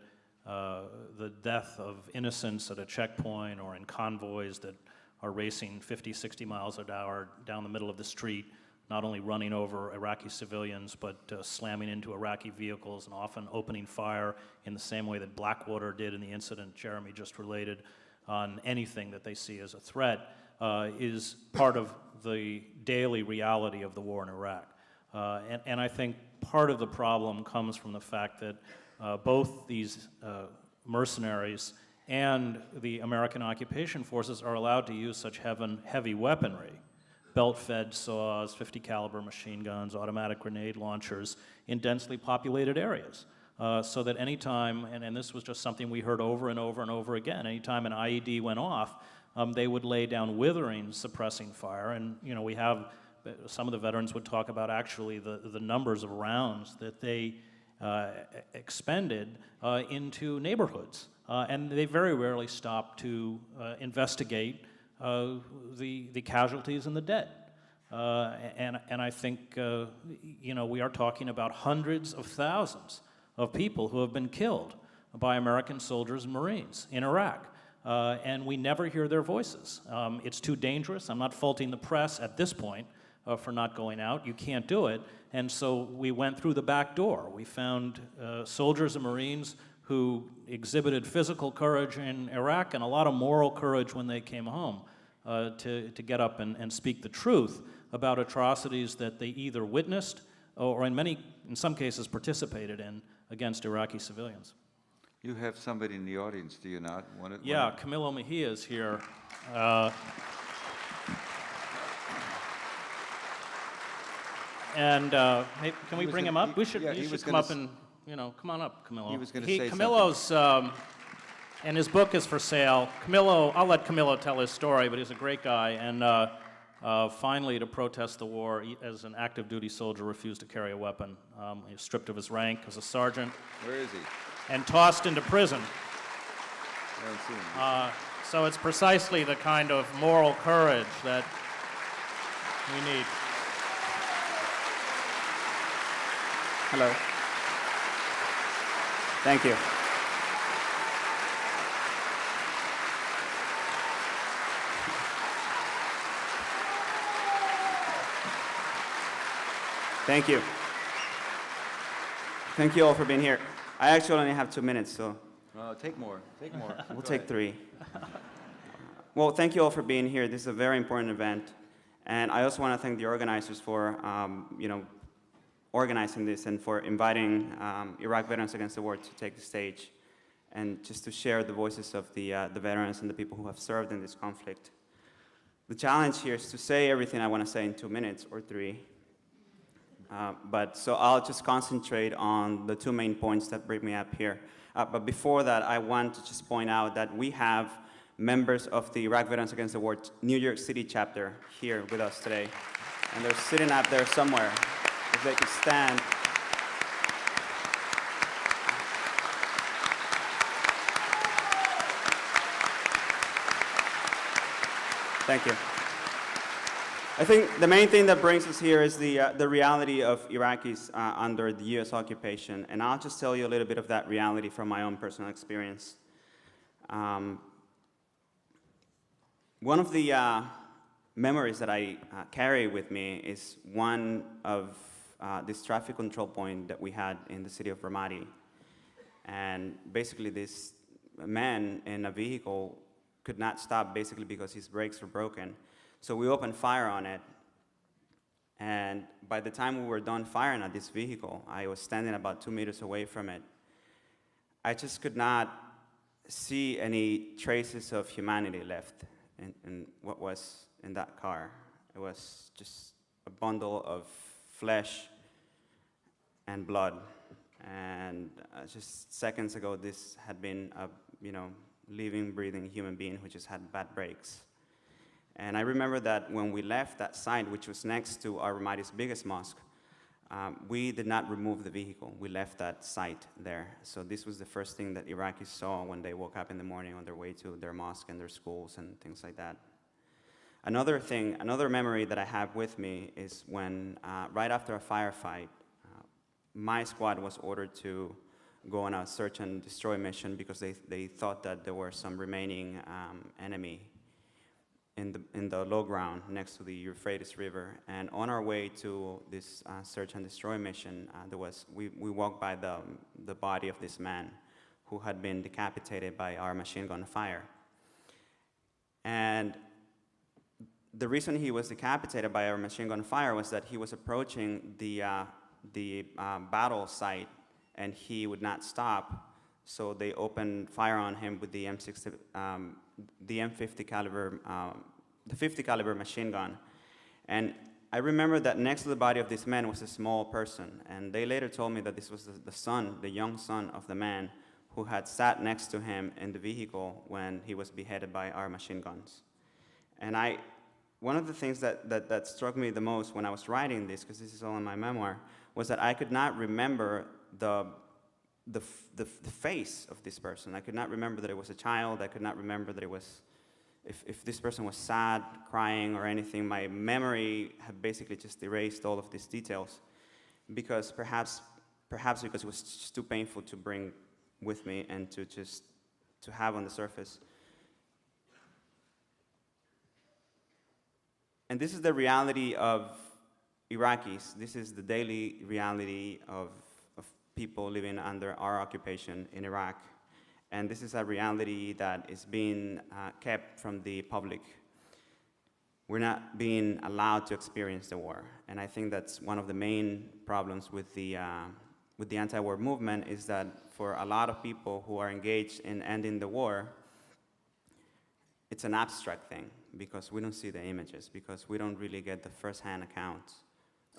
the death of innocents at a checkpoint or in convoys that are racing 50, 60 miles an hour down the middle of the street, not only running over Iraqi civilians, but slamming into Iraqi vehicles and often opening fire in the same way that Blackwater did in the incident Jeremy just related on anything that they see as a threat, is part of the daily reality of the war in Iraq. And I think part of the problem comes from the fact that both these mercenaries and the American occupation forces are allowed to use such heavy weaponry, belt-fed saws, 50 caliber machine guns, automatic grenade launchers in densely populated areas. So that anytime, and this was just something we heard over and over and over again, anytime an IED went off, they would lay down withering, suppressing fire. And we have some of the veterans would talk about actually the numbers of rounds that they expended into neighborhoods. And they very rarely stopped to investigate the casualties and the dead. And I think, we are talking about hundreds of thousands of people who have been killed by American soldiers and Marines in Iraq. And we never hear their voices. It's too dangerous. I'm not faulting the press at this point for not going out. You can't do it. And so we went through the back door. We found soldiers and Marines who exhibited physical courage in Iraq and a lot of moral courage when they came home to get up and speak the truth about atrocities that they either witnessed or in some cases participated in against Iraqi civilians. You have somebody in the audience, do you not? Yeah, Camilo Mejia is here. Hey, can we bring him up? You should come up and, come on up, Camilo. He was going to say Camilo's, and his book is for sale. Camilo, I'll let Camilo tell his story, but he's a great guy. And finally, to protest the war, he, as an active duty soldier, refused to carry a weapon. He was stripped of his rank as a sergeant. Where is he? And tossed into prison. I don't see him. So it's precisely the kind of moral courage that we need. Hello. Thank you. Thank you. Thank you all for being here. I actually only have 2 minutes, so Take more. we'll take 3. Well, thank you all for being here. This is a very important event, and I also want to thank the organizers for, organizing this and for inviting Iraq Veterans Against the War to take the stage and just to share the voices of the veterans and the people who have served in this conflict. The challenge here is to say everything I want to say in 2 minutes or 3. So I'll just concentrate on the 2 main points that bring me up here. But before that, I want to just point out that we have members of the Iraq Veterans Against the War New York City chapter here with us today. And they're sitting up there somewhere. If they could stand. Thank you. I think the main thing that brings us here is the reality of Iraqis under the U.S. occupation, and I'll just tell you a little bit of that reality from my own personal experience. One of the memories that I carry with me is one of this traffic control point that we had in the city of Ramadi. And basically this man in a vehicle could not stop basically because his brakes were broken. So we opened fire on it, and by the time we were done firing at this vehicle, I was standing about 2 meters away from it. I just could not see any traces of humanity left in what was in that car. It was just a bundle of flesh and blood. And just seconds ago, this had been a living, breathing human being who just had bad brakes. And I remember that when we left that site, which was next to our Ramadi's biggest mosque, we did not remove the vehicle. We left that site there. So this was the first thing that Iraqis saw when they woke up in the morning on their way to their mosque and their schools and things like that. Another memory that I have with me is when, right after a firefight, my squad was ordered to go on a search and destroy mission because they thought that there were some remaining enemy in the low ground next to the Euphrates River. And on our way to this search and destroy mission, we walked by the body of this man who had been decapitated by our machine gun fire. And the reason he was decapitated by our machine gun fire was that he was approaching the battle site and he would not stop. So they opened fire on him with the M50 caliber, the 50 caliber machine gun. And I remember that next to the body of this man was a small person. And they later told me that this was the young son of the man who had sat next to him in the vehicle when he was beheaded by our machine guns. And one of the things that struck me the most when I was writing this, because this is all in my memoir, was that I could not remember the face of this person. I could not remember that it was a child. I could not remember that it was, if this person was sad, crying, or anything. My memory had basically just erased all of these details, because perhaps because it was just too painful to bring with me and to have on the surface. And this is the reality of Iraqis. This is the daily reality of people living under our occupation in Iraq. And this is a reality that is being kept from the public. We're not being allowed to experience the war. And I think that's one of the main problems with the anti-war movement, is that for a lot of people who are engaged in ending the war, it's an abstract thing, because we don't see the images, because we don't really get the first-hand account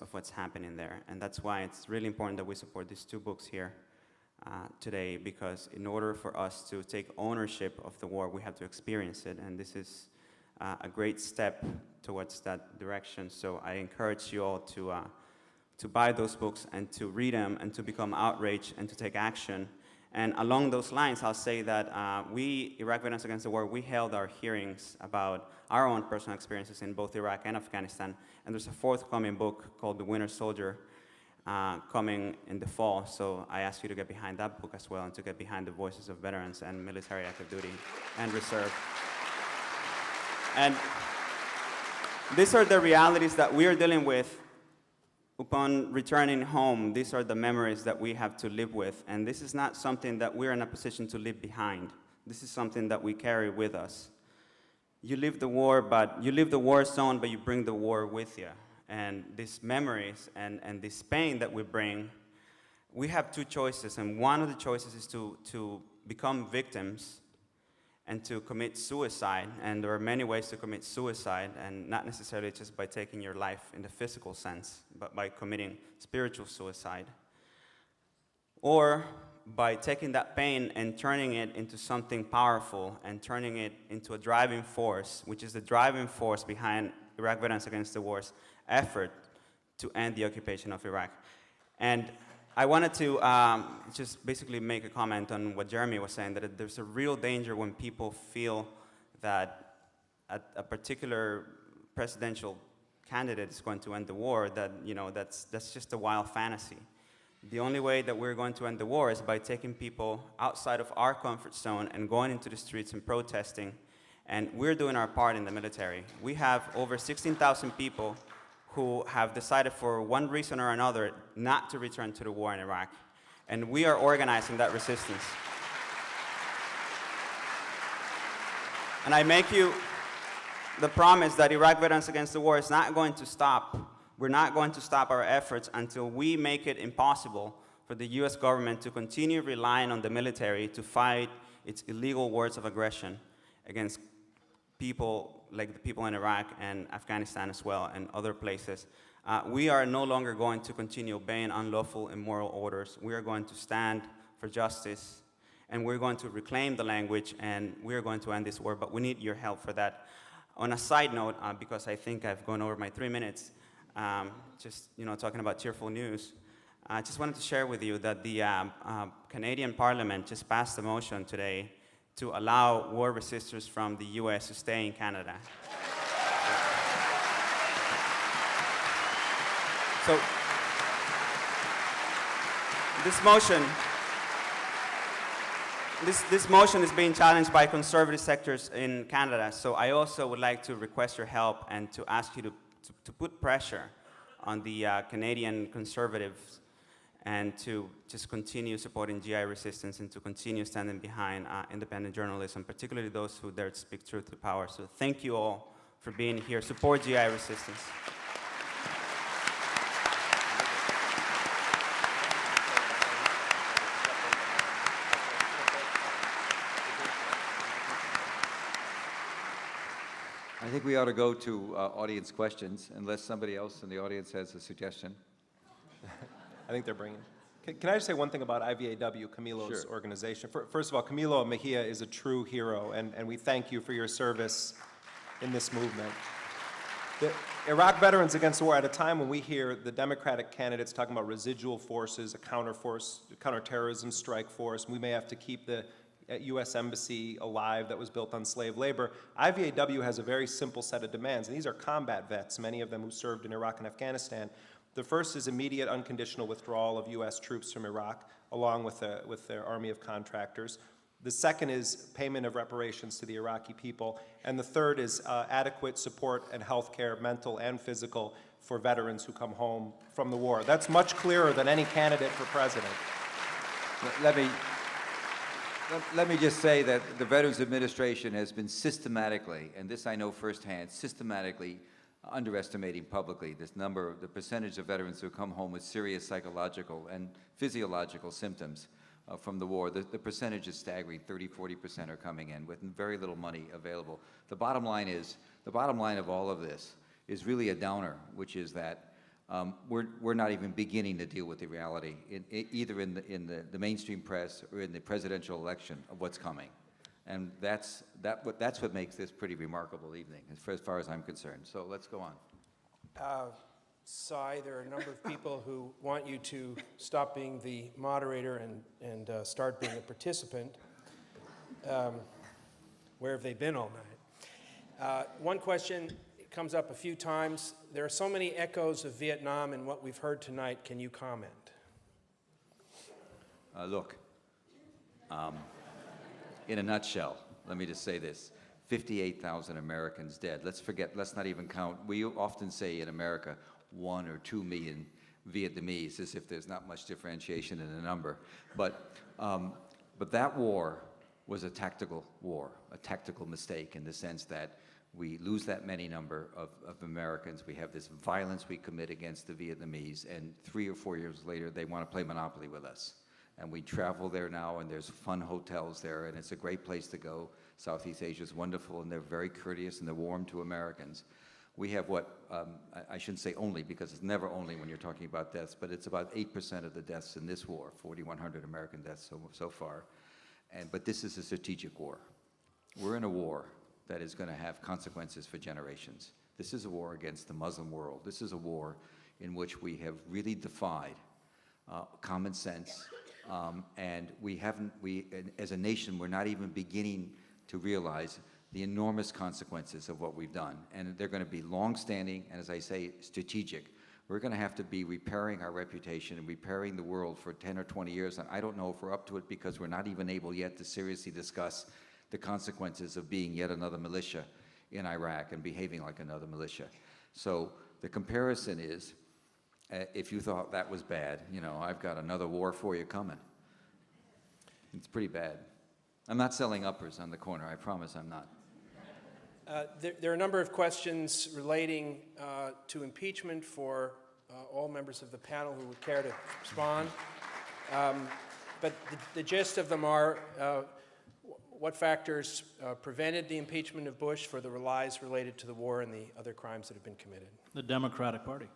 of what's happening there. And that's why it's really important that we support these two books here today, because in order for us to take ownership of the war, we have to experience it. And this is a great step towards that direction. So I encourage you all to buy those books and to read them and to become outraged and to take action. And along those lines, I'll say that we, Iraq Veterans Against the War, we held our hearings about our own personal experiences in both Iraq and Afghanistan. And there's a forthcoming book called The Winter Soldier coming in the fall. So I ask you to get behind that book as well, and to get behind the voices of veterans and military active duty and reserve. And these are the realities that we are dealing with upon returning home. These are the memories that we have to live with. And this is not something that we're in a position to leave behind. This is something that we carry with us. You live the war, but you live the war zone, but you bring the war with you. And these memories and this pain that we bring, we have two choices. And one of the choices is to become victims and to commit suicide. And there are many ways to commit suicide, and not necessarily just by taking your life in the physical sense, but by committing spiritual suicide. Or by taking that pain and turning it into something powerful and turning it into a driving force, which is the driving force behind Iraq Veterans Against the War's effort to end the occupation of Iraq. And I wanted to just basically make a comment on what Jeremy was saying, that there's a real danger when people feel that a particular presidential candidate is going to end the war, that, you know, that's just a wild fantasy. The only way that we're going to end the war is by taking people outside of our comfort zone and going into the streets and protesting. And we're doing our part in the military. We have over 16,000 people who have decided for one reason or another not to return to the war in Iraq. And we are organizing that resistance. And I make you the promise that Iraq Veterans Against the War is not going to stop. We're not going to stop our efforts until we make it impossible for the US government to continue relying on the military to fight its illegal wars of aggression against people like the people in Iraq and Afghanistan as well, and other places. We are no longer going to continue obeying unlawful immoral orders. We are going to stand for justice, and we're going to reclaim the language, and we're going to end this war, but we need your help for that. On a side note, because I think I've gone over my 3 minutes, just talking about cheerful news, I just wanted to share with you that the Canadian Parliament just passed a motion today to allow war resistors from the US to stay in Canada. So this motion is being challenged by conservative sectors in Canada. So I also would like to request your help and to ask you to put pressure on the Canadian conservatives and to just continue supporting GI resistance and to continue standing behind independent journalism, particularly those who dare to speak truth to power. So thank you all for being here. Support GI resistance. I think we ought to go to audience questions, unless somebody else in the audience has a suggestion. I think they're bringing. Can I just say one thing about IVAW, Camilo's organization? First of all, Camilo Mejia is a true hero, and we thank you for your service in this movement. The Iraq Veterans Against the War, at a time when we hear the Democratic candidates talking about residual forces, a counterterrorism strike force, we may have to keep the U.S. Embassy alive that was built on slave labor. IVAW has a very simple set of demands, and these are combat vets, many of them who served in Iraq and Afghanistan. The first is immediate unconditional withdrawal of U.S. troops from Iraq, along with their army of contractors. The second is payment of reparations to the Iraqi people. And the third is adequate support and health care, mental and physical, for veterans who come home from the war. That's much clearer than any candidate for president. Let me just say that the Veterans Administration has been systematically, and this I know firsthand, systematically underestimating publicly this number, the percentage of veterans who come home with serious psychological and physiological symptoms from the war. The percentage is staggering. 30–40% are coming in with very little money available. The bottom line of all of this is really a downer, which is that we're not even beginning to deal with the reality, either in the mainstream press or in the presidential election, of what's coming. And that's what makes this pretty remarkable evening, as far as I'm concerned. So let's go on. Cy, there are a number of people who want you to stop being the moderator and start being a participant. Where have they been all night? One question comes up a few times. There are so many echoes of Vietnam in what we've heard tonight. Can you comment? Look, in a nutshell, let me just say this. 58,000 Americans dead. Let's not even count. We often say in America, 1 or 2 million Vietnamese, as if there's not much differentiation in the number. But that war was a tactical war, a tactical mistake in the sense that we lose that many number of Americans. We have this violence we commit against the Vietnamese, and 3 or 4 years later, they want to play Monopoly with us. And we travel there now, and there's fun hotels there, and it's a great place to go. Southeast Asia is wonderful, and they're very courteous, and they're warm to Americans. We have what, I shouldn't say only, because it's never only when you're talking about deaths, but it's about 8% of the deaths in this war, 4,100 American deaths so far. But this is a strategic war. We're in a war that is going to have consequences for generations. This is a war against the Muslim world. This is a war in which we have really defied common sense, and as a nation, we're not even beginning to realize the enormous consequences of what we've done. And they're going to be long-standing, and as I say, strategic. We're going to have to be repairing our reputation and repairing the world for 10 or 20 years, and I don't know if we're up to it because we're not even able yet to seriously discuss the consequences of being yet another militia in Iraq and behaving like another militia. So the comparison is, if you thought that was bad, I've got another war for you coming. It's pretty bad. I'm not selling uppers on the corner, I promise I'm not. There are a number of questions relating to impeachment for all members of the panel who would care to respond. But the gist of them are, what factors prevented the impeachment of Bush for the lies related to the war and the other crimes that have been committed? The Democratic Party.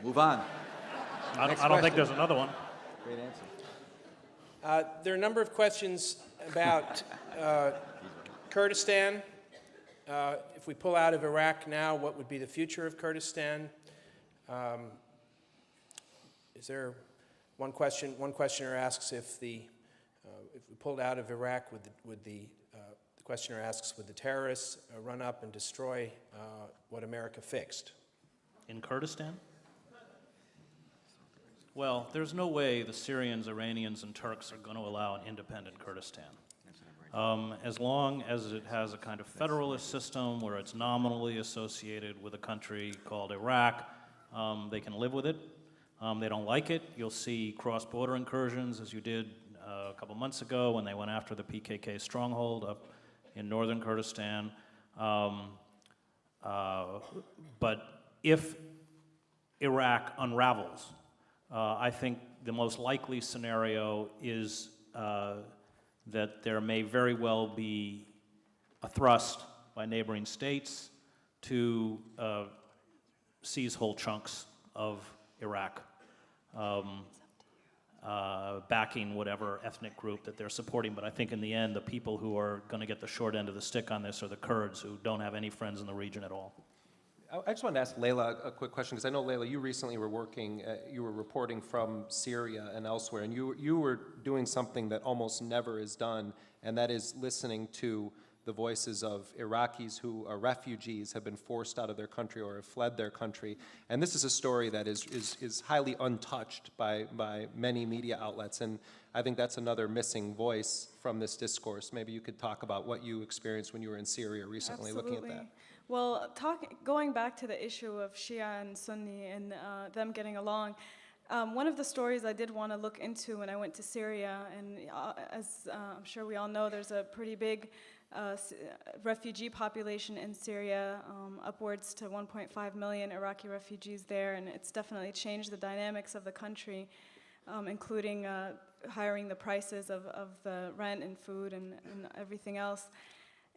Move on. I don't think there's another one. Great answer. There are a number of questions about Kurdistan. If we pull out of Iraq now, what would be the future of Kurdistan? Is there one question? One questioner asks if we pulled out of Iraq, the questioner asks, would the terrorists run up and destroy what America fixed? In Kurdistan? Well, there's no way the Syrians, Iranians, and Turks are going to allow an independent Kurdistan. As long as it has a kind of federalist system where it's nominally associated with a country called Iraq, they can live with it. They don't like it. You'll see cross-border incursions, as you did a couple months ago when they went after the PKK stronghold up in northern Kurdistan. But if Iraq unravels, I think the most likely scenario is that there may very well be a thrust by neighboring states to seize whole chunks of Iraq. backing whatever ethnic group that they're supporting. But I think in the end, the people who are going to get the short end of the stick on this are the Kurds, who don't have any friends in the region at all. I just wanted to ask Leila a quick question, because I know, Leila, you recently were you were reporting from Syria and elsewhere, and you were doing something that almost never is done, and that is listening to the voices of Iraqis who are refugees, have been forced out of their country or have fled their country. And this is a story that is highly untouched by many media outlets, and I think that's another missing voice from this discourse. Maybe you could talk about what you experienced when you were in Syria recently. Absolutely. Looking at that. Well, going back to the issue of Shia and Sunni and them getting along, one of the stories I did want to look into when I went to Syria, and as I'm sure we all know, there's a pretty big refugee population in Syria, upwards to 1.5 million Iraqi refugees there, and it's definitely changed the dynamics of the country, including hiring the prices of the rent and food and everything else.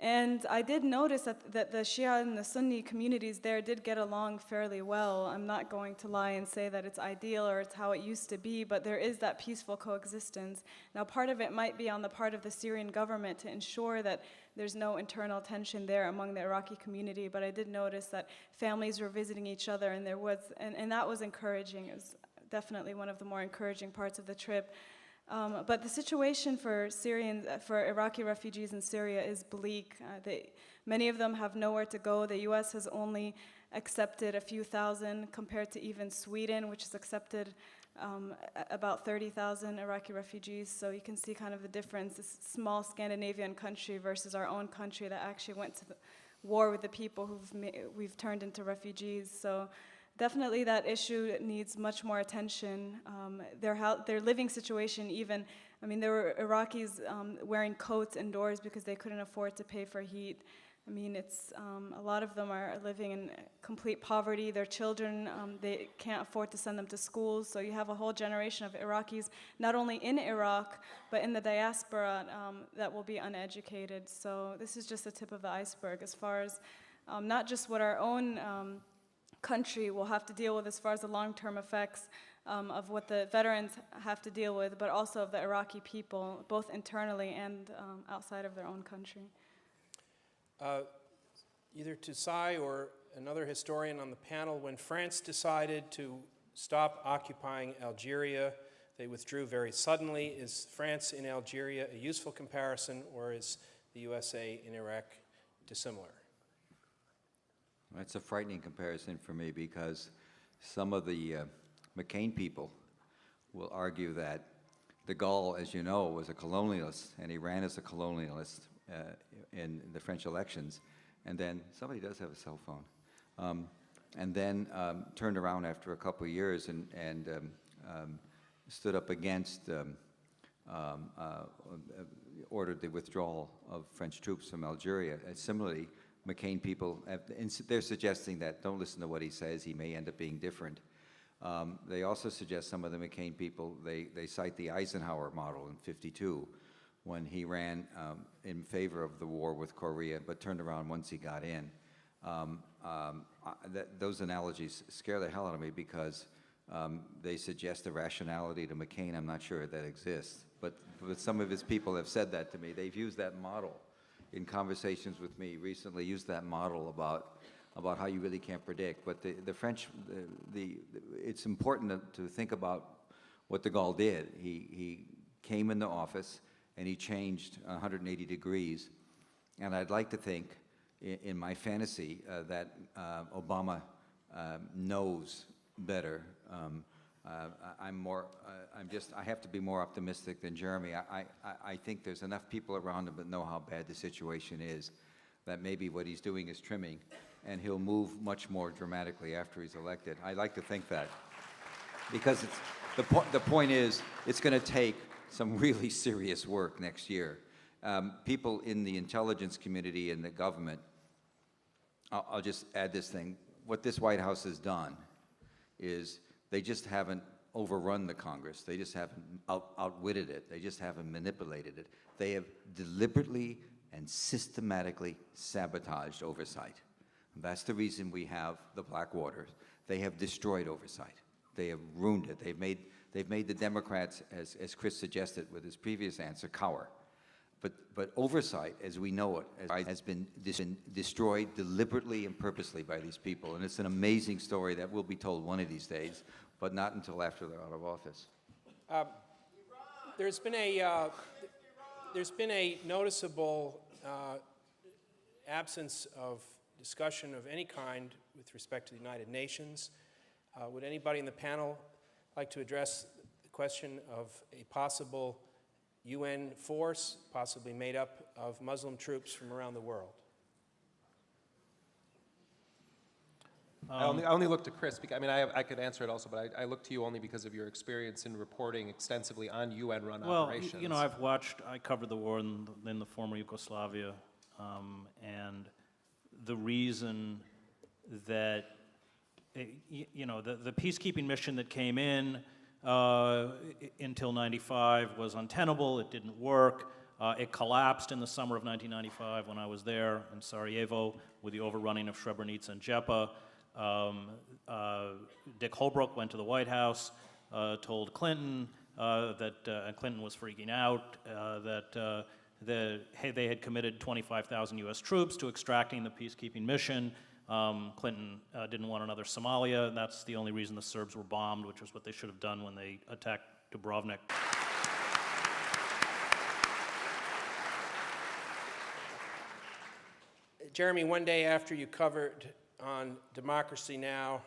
And I did notice that the Shia and the Sunni communities there did get along fairly well. I'm not going to lie and say that it's ideal or it's how it used to be, but there is that peaceful coexistence. Now, part of it might be on the part of the Syrian government to ensure that there's no internal tension there among the Iraqi community, but I did notice that families were visiting each other, and and that was encouraging. It was definitely one of the more encouraging parts of the trip. But the situation for Iraqi refugees in Syria is bleak. Many of them have nowhere to go. The U.S. has only accepted a few thousand compared to even Sweden, which has accepted about 30,000 Iraqi refugees. So you can see kind of the difference, this small Scandinavian country versus our own country that actually went to war with the people we've turned into refugees. So definitely that issue needs much more attention. Their living situation even, I mean, there were Iraqis wearing coats indoors because they couldn't afford to pay for heat. I mean, a lot of them are living in complete poverty. Their children, they can't afford to send them to schools. So you have a whole generation of Iraqis, not only in Iraq, but in the diaspora that will be uneducated. So this is just the tip of the iceberg as far as not just what our own country will have to deal with as far as the long-term effects of what the veterans have to deal with, but also of the Iraqi people, both internally and outside of their own country. Either to Sai or another historian on the panel, when France decided to stop occupying Algeria, they withdrew very suddenly. Is France in Algeria a useful comparison, or is the USA in Iraq dissimilar? That's a frightening comparison for me, because some of the McCain people will argue that de Gaulle, as you know, was a colonialist, and he ran as a colonialist in the French elections, and then somebody does have a cell phone, and then turned around after a couple of years and stood up against, ordered the withdrawal of French troops from Algeria. And similarly, McCain people, they're suggesting that don't listen to what he says, he may end up being different. They also suggest, some of the McCain people, they cite the Eisenhower model in '52, when he ran in favor of the war with Korea, but turned around once he got in. Those analogies scare the hell out of me, because they suggest a rationality to McCain I'm not sure that exists. But some of his people have said that to me. They've used that model in conversations with me recently, used that model about how you really can't predict. But the French, it's important to think about what de Gaulle did. He came into office and he changed 180 degrees. And I'd like to think, in my fantasy, that Obama knows better. I have to be more optimistic than Jeremy. I think there's enough people around him that know how bad the situation is, that maybe what he's doing is trimming, and he'll move much more dramatically after he's elected. I like to think that, because the point is, it's going to take some really serious work next year. People in the intelligence community and the government, I'll just add this thing, what this White House has done is they just haven't overrun the Congress. They just haven't outwitted it. They just haven't manipulated it. They have deliberately and systematically sabotaged oversight. That's the reason we have the Black Waters. They have destroyed oversight. They have ruined it. They've made they've made the Democrats, as Chris suggested with his previous answer, cower. But oversight, as we know it, has been destroyed deliberately and purposely by these people. And it's an amazing story that will be told one of these days, but not until after they're out of office. There's been a noticeable absence of discussion of any kind with respect to the United Nations. Would anybody in the panel like to address the question of a possible UN force, possibly made up of Muslim troops from around the world? I only look to Chris, because, I mean, I could answer it also, but I look to you only because of your experience in reporting extensively on UN-run operations. Well, you know, I covered the war in the former Yugoslavia, and the reason that, you know, the peacekeeping mission that came in until 95 was untenable. It didn't work. It collapsed in the summer of 1995 when I was there in Sarajevo with the overrunning of Srebrenica and Jepa. Dick Holbrooke went to the White House, told Clinton that Clinton was freaking out, that they had committed 25,000 U.S. troops to extracting the peacekeeping mission. Clinton didn't want another Somalia, and that's the only reason the Serbs were bombed, which was what they should have done when they attacked Dubrovnik. Jeremy, one day after you covered on Democracy Now!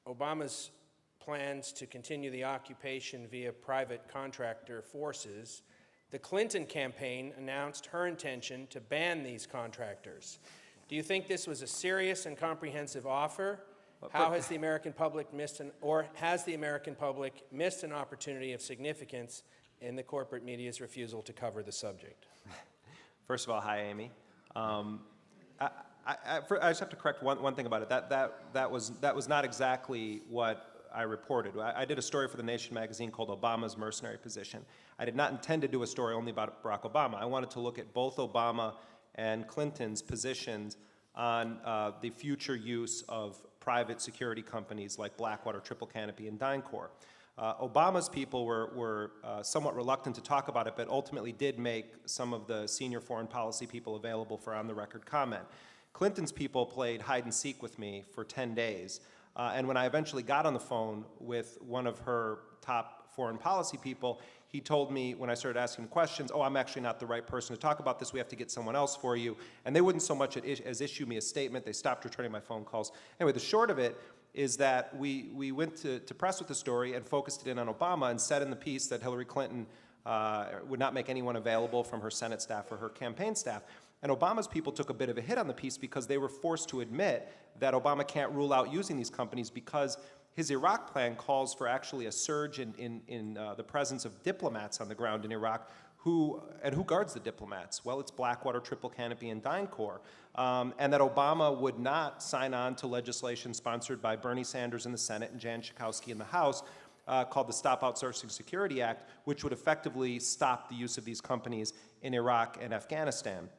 Obama's plans to continue the occupation via private contractor forces, the Clinton campaign announced her intention to ban these contractors. Do you think this was a serious and comprehensive offer? How has the American public missed has the American public missed an opportunity of significance in the corporate media's refusal to cover the subject? First of all, hi, Amy. I just have to correct one thing about it. That was not exactly what I reported. I did a story for The Nation magazine called Obama's Mercenary Position. I did not intend to do a story only about Barack Obama. I wanted to look at both Obama and Clinton's positions on the future use of private security companies like Blackwater, Triple Canopy, and DynCorp. Obama's people were somewhat reluctant to talk about it, but ultimately did make some of the senior foreign policy people available for on-the-record comment. Clinton's people played hide-and-seek with me for 10 days, and when I eventually got on the phone with one of her top foreign policy people, he told me, when I started asking him questions, oh, I'm actually not the right person to talk about this, we have to get someone else for you. And they wouldn't so much as issue me a statement, they stopped returning my phone calls. Anyway, the short of it is that we went to press with the story and focused it in on Obama and said in the piece that Hillary Clinton would not make anyone available from her Senate staff or her campaign staff. And Obama's people took a bit of a hit on the piece because they were forced to admit that Obama can't rule out using these companies because his Iraq plan calls for actually a surge in the presence of diplomats on the ground in Iraq. Who guards the diplomats? Well, it's Blackwater, Triple Canopy, and DynCorp. And that Obama would not sign on to legislation sponsored by Bernie Sanders in the Senate and Jan Schakowsky in the House called the Stop Outsourcing Security Act, which would effectively stop the use of these companies in Iraq and Afghanistan.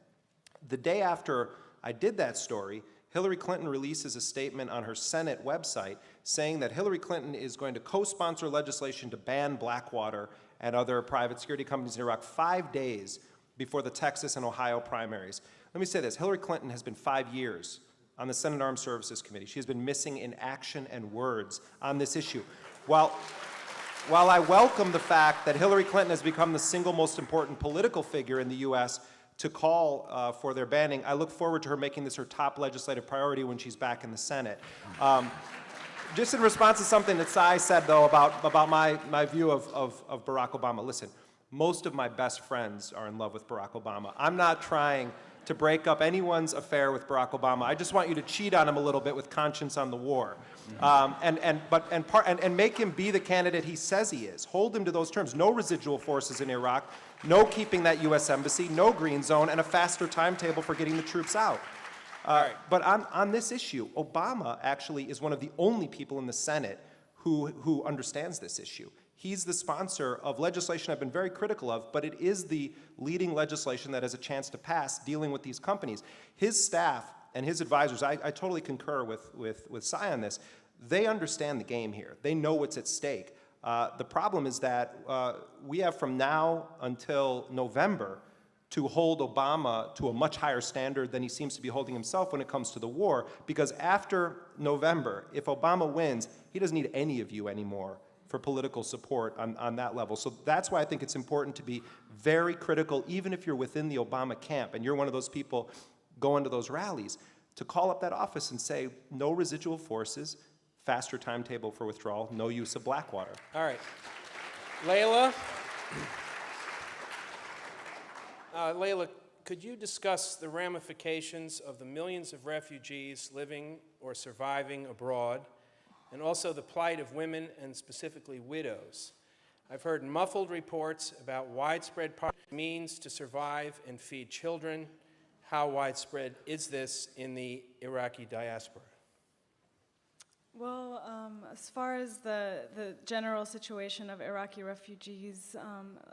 The day after I did that story, Hillary Clinton releases a statement on her Senate website saying that Hillary Clinton is going to co-sponsor legislation to ban Blackwater and other private security companies in Iraq 5 days before the Texas and Ohio primaries. Let me say this, Hillary Clinton has been 5 years on the Senate Armed Services Committee. She has been missing in action and words on this issue. While I welcome the fact that Hillary Clinton has become the single most important political figure in the U.S. to call for their banning, I look forward to her making this her top legislative priority when she's back in the Senate. Just in response to something that Sai said, though, about my view of Barack Obama, listen, most of my best friends are in love with Barack Obama. I'm not trying to break up anyone's affair with Barack Obama. I just want you to cheat on him a little bit with conscience on the war. And make him be the candidate he says he is. Hold him to those terms. No residual forces in Iraq, no keeping that U.S. embassy, no green zone, and a faster timetable for getting the troops out. But on this issue, Obama actually is one of the only people in the Senate who understands this issue. He's the sponsor of legislation I've been very critical of, but it is the leading legislation that has a chance to pass dealing with these companies. His staff and his advisors, I totally concur with Sai on this. they understand the game here. They know what's at stake. The problem is that we have from now until November to hold Obama to a much higher standard than he seems to be holding himself when it comes to the war, because after November, if Obama wins, he doesn't need any of you anymore for political support on that level. So that's why I think it's important to be very critical, even if you're within the Obama camp and you're one of those people going to those rallies, to call up that office and say, no residual forces, faster timetable for withdrawal, no use of Blackwater. All right. Layla? Layla, could you discuss the ramifications of the millions of refugees living or surviving abroad, and also the plight of women and specifically widows? I've heard muffled reports about widespread means to survive and feed children. How widespread is this in the Iraqi diaspora? Well, as far as the general situation of Iraqi refugees,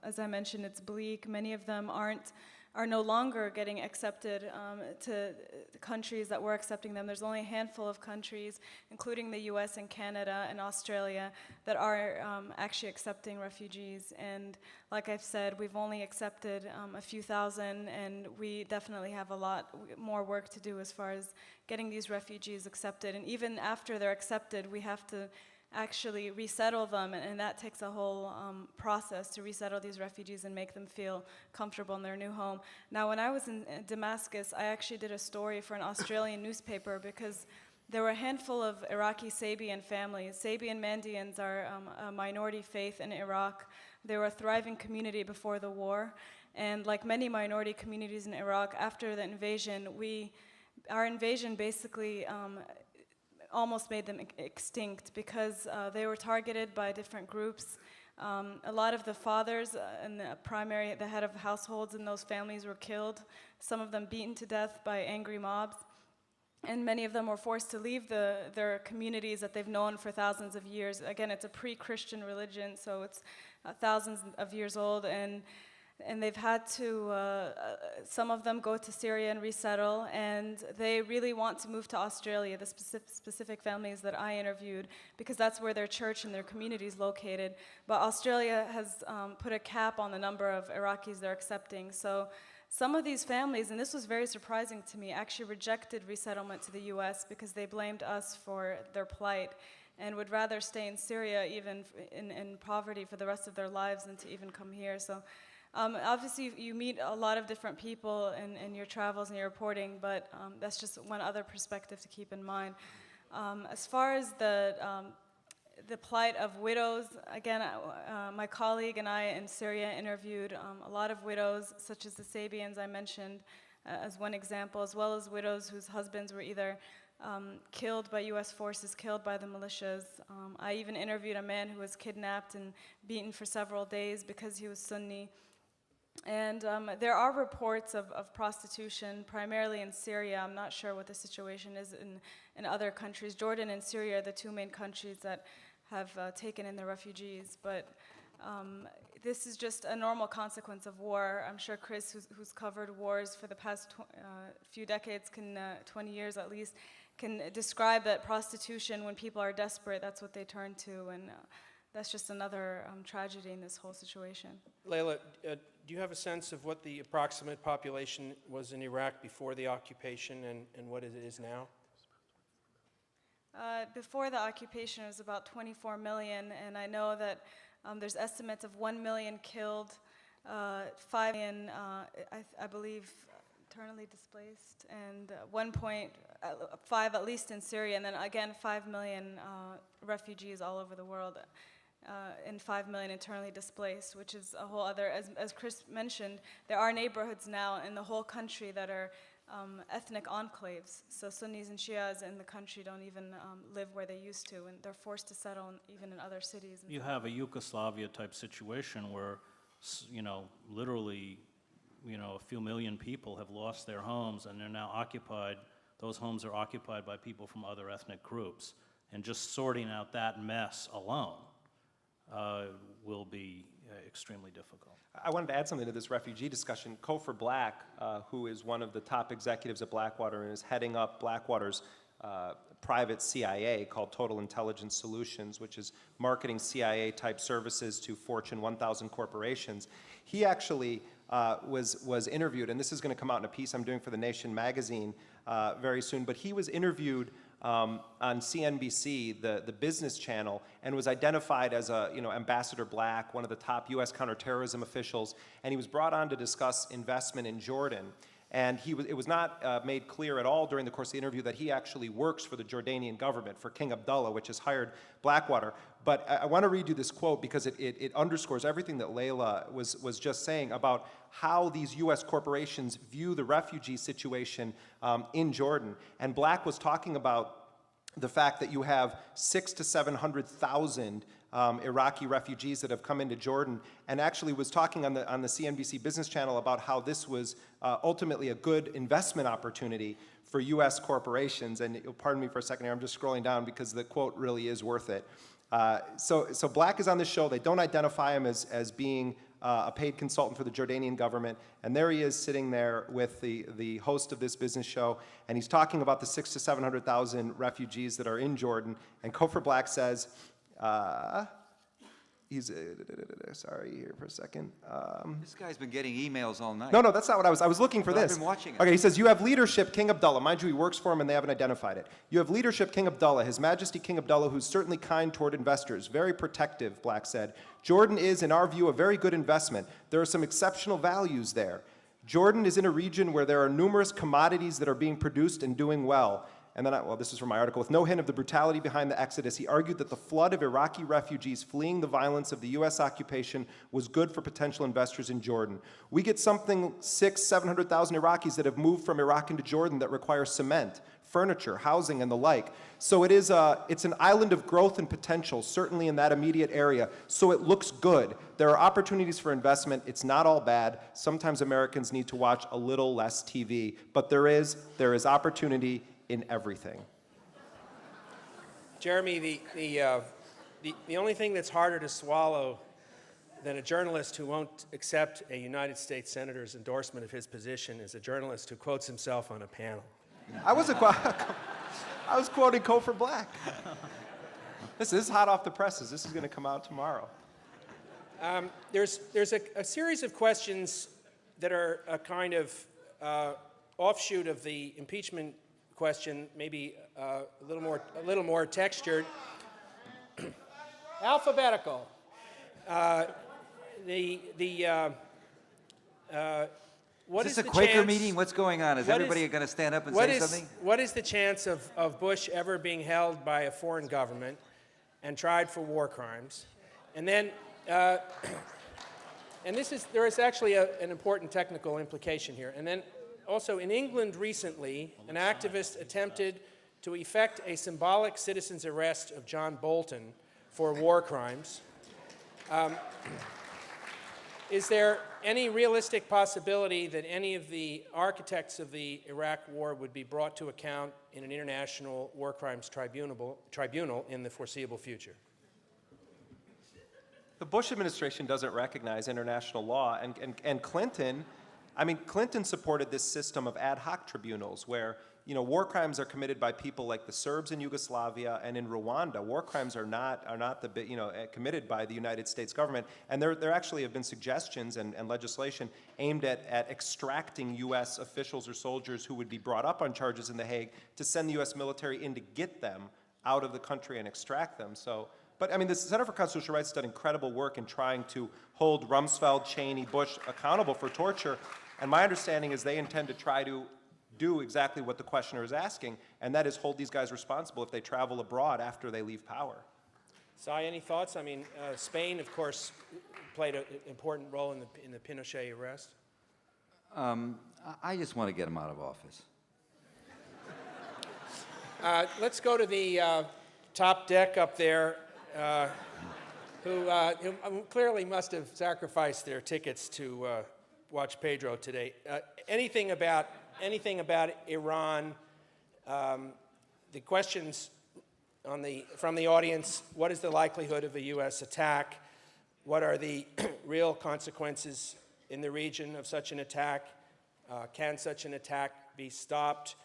as I mentioned, it's bleak. Many of them are no longer getting accepted to the countries that were accepting them. There's only a handful of countries, including the US and Canada and Australia, that are actually accepting refugees. And like I've said, we've only accepted a few thousand, and we definitely have a lot more work to do as far as getting these refugees accepted. And even after they're accepted, we have to actually resettle them, and that takes a whole process to resettle these refugees and make them feel comfortable in their new home. Now, when I was in Damascus, I actually did a story for an Australian newspaper because there were a handful of Iraqi Sabian families. Sabian Mandians are a minority faith in Iraq. They were a thriving community before the war, and like many minority communities in Iraq, after the invasion, our invasion basically almost made them extinct because they were targeted by different groups. A lot of the fathers and the head of households in those families were killed, some of them beaten to death by angry mobs, and many of them were forced to leave their communities that they've known for thousands of years. Again, it's a pre-Christian religion, so it's thousands of years old, and they've had to, some of them go to Syria and resettle, and they really want to move to Australia, the specific families that I interviewed, because that's where their church and their community is located. But Australia has put a cap on the number of Iraqis they're accepting. So some of these families, and this was very surprising to me, actually rejected resettlement to the US because they blamed us for their plight and would rather stay in Syria, even in poverty for the rest of their lives, than to even come here. So. Obviously, you meet a lot of different people in your travels and your reporting, but that's just one other perspective to keep in mind. As far as the plight of widows, again, my colleague and I in Syria interviewed a lot of widows, such as the Sabians I mentioned as one example, as well as widows whose husbands were either killed by US forces, killed by the militias. I even interviewed a man who was kidnapped and beaten for several days because he was Sunni. And there are reports of prostitution, primarily in Syria. I'm not sure what the situation is in other countries. Jordan and Syria are the two main countries that have taken in the refugees. But this is just a normal consequence of war. I'm sure Chris, who's covered wars for the past few decades, 20 years at least, can describe that prostitution, when people are desperate, that's what they turn to. And that's just another tragedy in this whole situation. Layla, do you have a sense of what the approximate population was in Iraq before the occupation and what it is now? Before the occupation, it was about 24 million, and I know that there's estimates of 1 million killed, 5 million, I believe, internally displaced, and 1.5 at least in Syria, and then again 5 million refugees all over the world. And 5 million internally displaced, which is a whole other, as Chris mentioned, there are neighborhoods now in the whole country that are ethnic enclaves. So Sunnis and Shias in the country don't even live where they used to, and they're forced to settle even in other cities. You have a Yugoslavia-type situation where, literally, a few million people have lost their homes, and they're now occupied. Those homes are occupied by people from other ethnic groups, and just sorting out that mess alone will be extremely difficult. I wanted to add something to this refugee discussion. Kofor Black, who is one of the top executives at Blackwater and is heading up Blackwater's private CIA called Total Intelligence Solutions, which is marketing CIA-type services to Fortune 1000 corporations. He actually was interviewed, and this is going to come out in a piece I'm doing for The Nation magazine very soon, but he was interviewed on CNBC, the business channel, and was identified as a, Ambassador Black, one of the top U.S. counterterrorism officials, and he was brought on to discuss investment in Jordan. And it was not made clear at all during the course of the interview that he actually works for the Jordanian government, for King Abdullah, which has hired Blackwater. But I want to read you this quote because it underscores everything that Layla was just saying about how these U.S. corporations view the refugee situation in Jordan. And Black was talking about the fact that you have 600,000 to 700,000 Iraqi refugees that have come into Jordan, and actually was talking on the CNBC Business Channel about how this was ultimately a good investment opportunity for U.S. corporations. And pardon me for a second here, I'm just scrolling down because the quote really is worth it. So Black is on this show. They don't identify him as being a paid consultant for the Jordanian government, and there he is sitting there with the host of this business show, and he's talking about the 600,000 to 700,000 refugees that are in Jordan. And Cofer Black says, sorry, here for a second. This guy's been getting emails all night. No, that's not what I was looking for. But this. I've been watching it. Okay, he says, you have leadership, King Abdullah. Mind you, he works for him and they haven't identified it. You have leadership, King Abdullah, His Majesty King Abdullah, who's certainly kind toward investors, very protective, Black said. Jordan is, in our view, a very good investment. There are some exceptional values there. Jordan is in a region where there are numerous commodities that are being produced and doing well. And then, this is from my article, with no hint of the brutality behind the exodus, he argued that the flood of Iraqi refugees fleeing the violence of the U.S. occupation was good for potential investors in Jordan. We get something 600,000, 700,000 Iraqis that have moved from Iraq into Jordan that require cement, furniture, housing, and the like. So it's an island of growth and potential, certainly in that immediate area. So it looks good. There are opportunities for investment. It's not all bad. Sometimes Americans need to watch a little less TV, but there is opportunity in everything. Jeremy, the only thing that's harder to swallow than a journalist who won't accept a United States senator's endorsement of his position is a journalist who quotes himself on a panel. I was quoting Cofer Black. This is hot off the presses. This is going to come out tomorrow. There's a series of questions that are a kind of offshoot of the impeachment question, maybe a little more textured. Alphabetical. What Is is this a the Quaker chance, meeting? What's going on? Is everybody going to stand up and say something? What is the chance of Bush ever being held by a foreign government and tried for war crimes? And then, there is actually an important technical implication here. And then also in England recently, an activist attempted to effect a symbolic citizen's arrest of John Bolton for war crimes. Is there any realistic possibility that any of the architects of the Iraq war would be brought to account in an international war crimes tribunal in the foreseeable future? The Bush administration doesn't recognize international law, and Clinton supported this system of ad hoc tribunals where, war crimes are committed by people like the Serbs in Yugoslavia and in Rwanda. War crimes are not committed by the United States government. And there actually have been suggestions and legislation aimed at extracting U.S. officials or soldiers who would be brought up on charges in The Hague to send the U.S. military in to get them out of the country and extract them. But the Center for Constitutional Rights has done incredible work in trying to hold Rumsfeld, Cheney, Bush accountable for torture. And my understanding is they intend to try to do exactly what the questioner is asking, and that is hold these guys responsible if they travel abroad after they leave power. Sai, any thoughts? Spain, of course, played an important role in the Pinochet arrest. I just want to get him out of office. Let's go to the top deck up there, who clearly must have sacrificed their tickets to watch Pedro today. Anything about Iran? The questions from the audience: what is the likelihood of a U.S. attack? What are the real consequences in the region of such an attack? Can such an attack be stopped?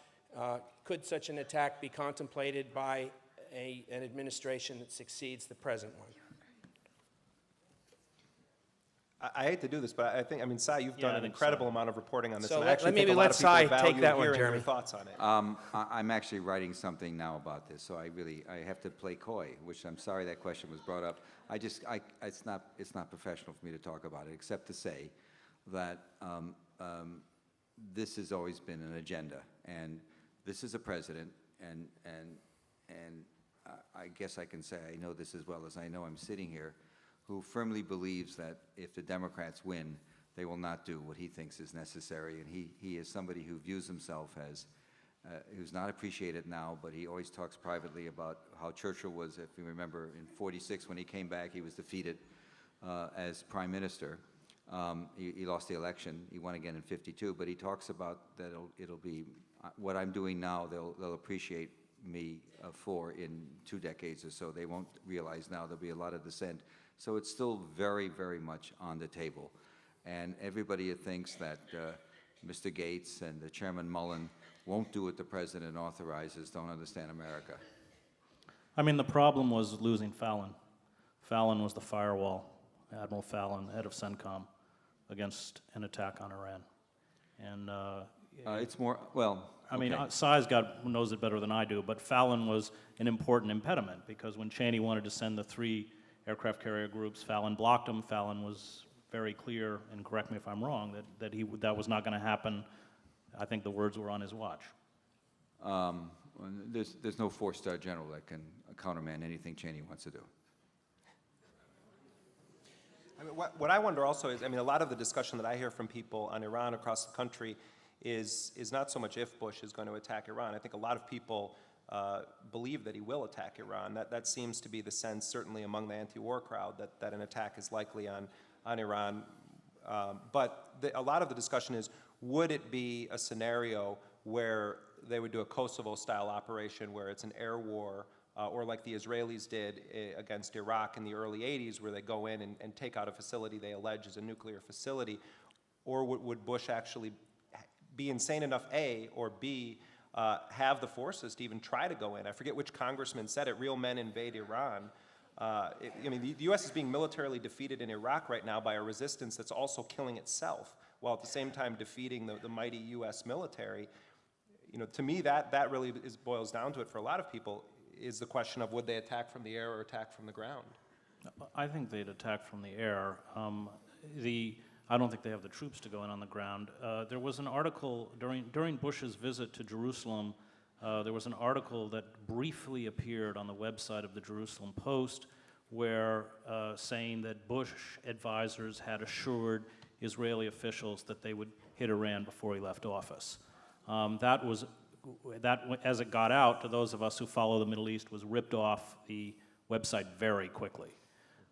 Could such an attack be contemplated by an administration that succeeds the present one? I hate to do this, but I mean, Cy, you've done I an think incredible so. amount of reporting on this. So and I actually maybe think a lot let of people Cy value take that one, hearing Jeremy. your thoughts on it. I'm actually writing something now about this, so I have to play coy, which I'm sorry that question was brought up. It's not professional for me to talk about it, except to say that this has always been an agenda, and this is a president, and I guess I can say I know this as well as I know I'm sitting here, who firmly believes that if the Democrats win, they will not do what he thinks is necessary. And he is somebody who views himself as, who's not appreciated now, but he always talks privately about how Churchill was, if you remember, in '46 when he came back, he was defeated as prime minister. He lost the election. He won again in '52, but he talks about that it'll be, what I'm doing now, they'll appreciate me for in 2 decades or so. They won't realize now there'll be a lot of dissent. So it's still very, very much on the table. And everybody that thinks that Mr. Gates and Chairman Mullen won't do what the president authorizes don't understand America. I mean, the problem was losing Fallon. Fallon was the firewall, Admiral Fallon, head of CENTCOM, against an attack on Iran. And It's more, well, I mean, okay. Cy's knows it better than I do, but Fallon was an important impediment because when Cheney wanted to send the 3 aircraft carrier groups, Fallon blocked them. Fallon was very clear, and correct me if I'm wrong, that was not going to happen. I think the words were on his watch. There's no 4-star general that can countermand anything Cheney wants to do. I mean, what I wonder also is, I mean, a lot of the discussion that I hear from people on Iran across the country is not so much if Bush is going to attack Iran. I think a lot of people believe that he will attack Iran. That seems to be the sense, certainly among the anti-war crowd, that an attack is likely on Iran. But a lot of the discussion is, would it be a scenario where they would do a Kosovo-style operation where it's an air war, or like the Israelis did against Iraq in the early 80s, where they go in and take out a facility they allege is a nuclear facility? Or would Bush actually be insane enough, A, or B, have the forces to even try to go in? I forget which congressman said it, real men invade Iran. I mean, the U.S. is being militarily defeated in Iraq right now by a resistance that's also killing itself, while at the same time defeating the mighty U.S. military. You know, to me, that really boils down to it for a lot of people, is the question of would they attack from the air or attack from the ground? I think they'd attack from the air. I don't think they have the troops to go in on the ground. There was an article during Bush's visit to Jerusalem. There was an article that briefly appeared on the website of the Jerusalem Post, where saying that Bush advisors had assured Israeli officials that they would hit Iran before he left office. That, as it got out to those of us who follow the Middle East, was ripped off the website very quickly.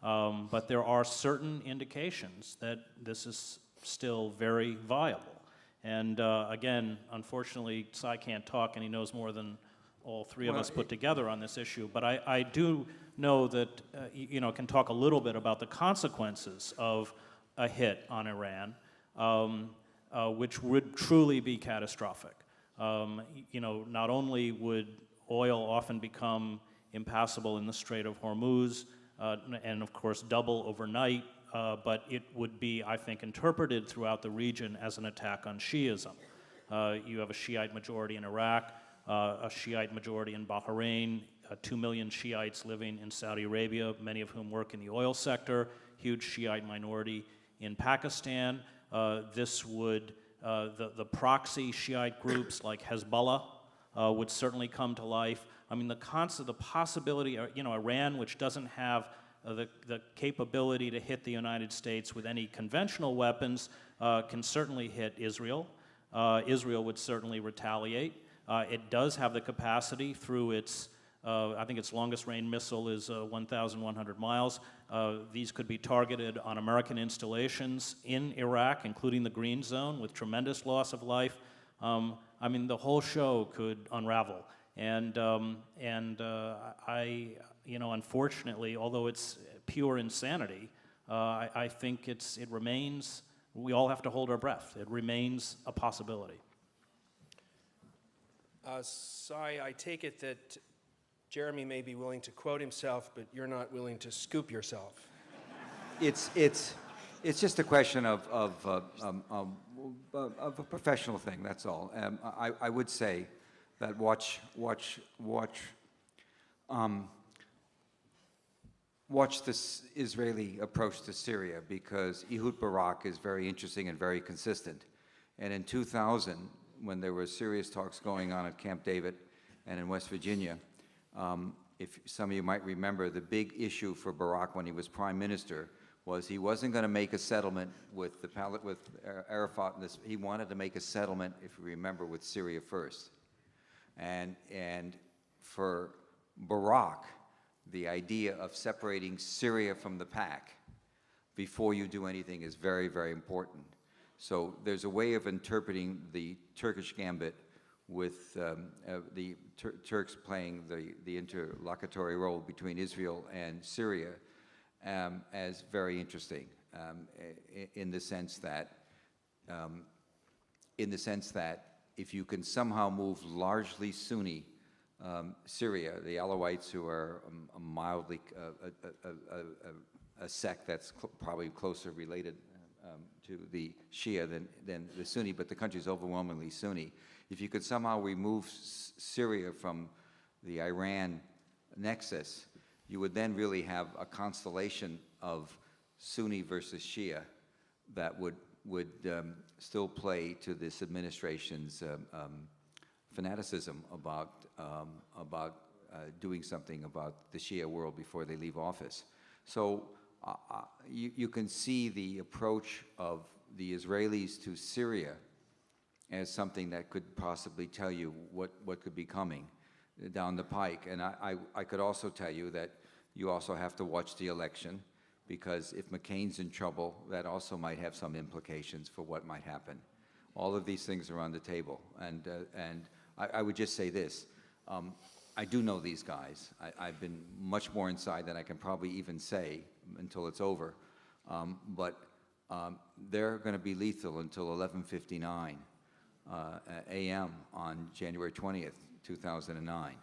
But there are certain indications that this is still very viable. And again, unfortunately, Cy can't talk, and he knows more than all 3 of us put together on this issue. But I do know that, can talk a little bit about the consequences of a hit on Iran, which would truly be catastrophic. Not only would oil often become impassable in the Strait of Hormuz, and of course double overnight, but it would be, I think, interpreted throughout the region as an attack on Shiism. You have a Shiite majority in Iraq, a Shiite majority in Bahrain, 2 million Shiites living in Saudi Arabia, many of whom work in the oil sector, huge Shiite minority in Pakistan. This would, the proxy Shiite groups like Hezbollah would certainly come to life. I mean, the possibility, Iran, which doesn't have the capability to hit the United States with any conventional weapons, can certainly hit Israel. Israel would certainly retaliate. It does have the capacity through its, I think its longest range missile is 1,100 miles. These could be targeted on American installations in Iraq, including the Green Zone, with tremendous loss of life. I mean, the whole show could unravel. And unfortunately, although it's pure insanity, I think it remains, we all have to hold our breath. It remains a possibility. Sai, I take it that Jeremy may be willing to quote himself, but you're not willing to scoop yourself. It's just a question of a professional thing, that's all. I would say that watch this Israeli approach to Syria, because Ehud Barak is very interesting and very consistent. And in 2000, when there were serious talks going on at Camp David and in West Virginia, if some of you might remember, the big issue for Barak when he was prime minister was he wasn't going to make a settlement with Arafat. He wanted to make a settlement, if you remember, with Syria first. And for Barak, the idea of separating Syria from the pack before you do anything is very, very important. So there's a way of interpreting the Turkish gambit with the Turks playing the interlocutory role between Israel and Syria as very interesting in the sense that if you can somehow move largely Sunni Syria, the Alawites, who are a mildly a sect that's probably closer related to the Shia than the Sunni, but the country is overwhelmingly Sunni. If you could somehow remove Syria from the Iran nexus, you would then really have a constellation of Sunni versus Shia that would still play to this administration's fanaticism about doing something about the Shia world before they leave office. So you can see the approach of the Israelis to Syria as something that could possibly tell you what could be coming down the pike. And I could also tell you that you also have to watch the election, because if McCain's in trouble, that also might have some implications for what might happen. All of these things are on the table. And I would just say this. I do know these guys. I've been much more inside than I can probably even say until it's over. But they're going to be lethal until 11:59 a.m. on January 20th, 2009.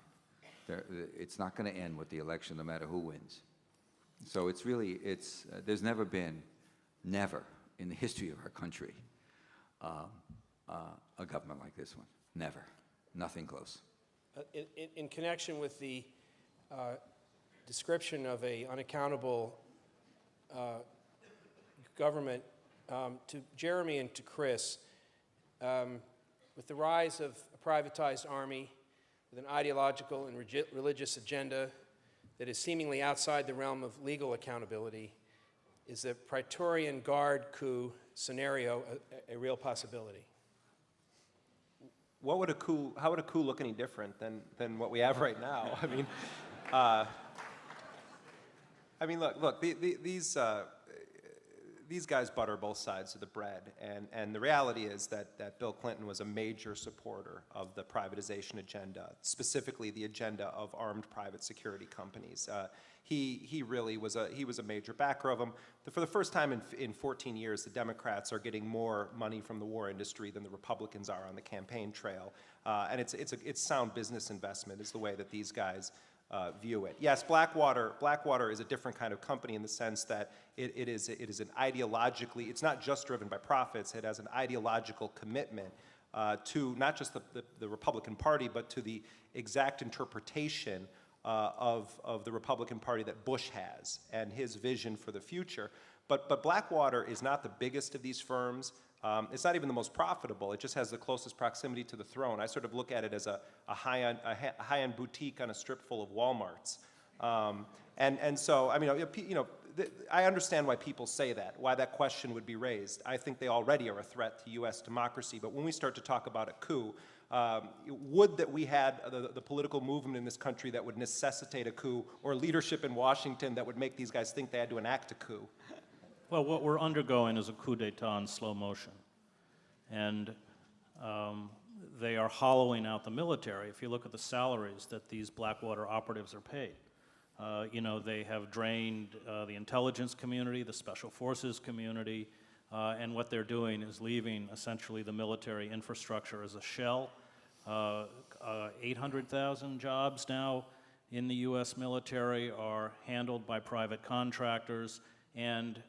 It's not going to end with the election, no matter who wins. So it's really, there's never been, never in the history of our country, a government like this one. Never. Nothing close. In connection with the description of an unaccountable government, to Jeremy and to Chris, with the rise of a privatized army with an ideological and religious agenda that is seemingly outside the realm of legal accountability, is the Praetorian Guard coup scenario a real possibility? How would a coup look any different than what we have right now? Look. These guys butter both sides of the bread, and the reality is that Bill Clinton was a major supporter of the privatization agenda, specifically the agenda of armed private security companies. He really was a major backer of them. For the first time in 14 years, the Democrats are getting more money from the war industry than the Republicans are on the campaign trail, and it's sound business investment is the way that these guys view it. Yes, Blackwater is a different kind of company in the sense that it is an ideologically, it's not just driven by profits, it has an ideological commitment to not just the Republican Party, but to the exact interpretation of the Republican Party that Bush has and his vision for the future. But Blackwater is not the biggest of these firms. It's not even the most profitable. It just has the closest proximity to the throne. I sort of look at it as a high-end boutique on a strip full of Walmarts. So, I understand why people say that, why that question would be raised. I think they already are a threat to U.S. democracy. But when we start to talk about a coup, would that we had the political movement in this country that would necessitate a coup, or leadership in Washington that would make these guys think they had to enact a coup? Well, what we're undergoing is a coup d'etat in slow motion. And they are hollowing out the military. If you look at the salaries that these Blackwater operatives are paid, they have drained the intelligence community, the special forces community, and what they're doing is leaving essentially the military infrastructure as a shell. 800,000 jobs now in the U.S. military are handled by private contractors, and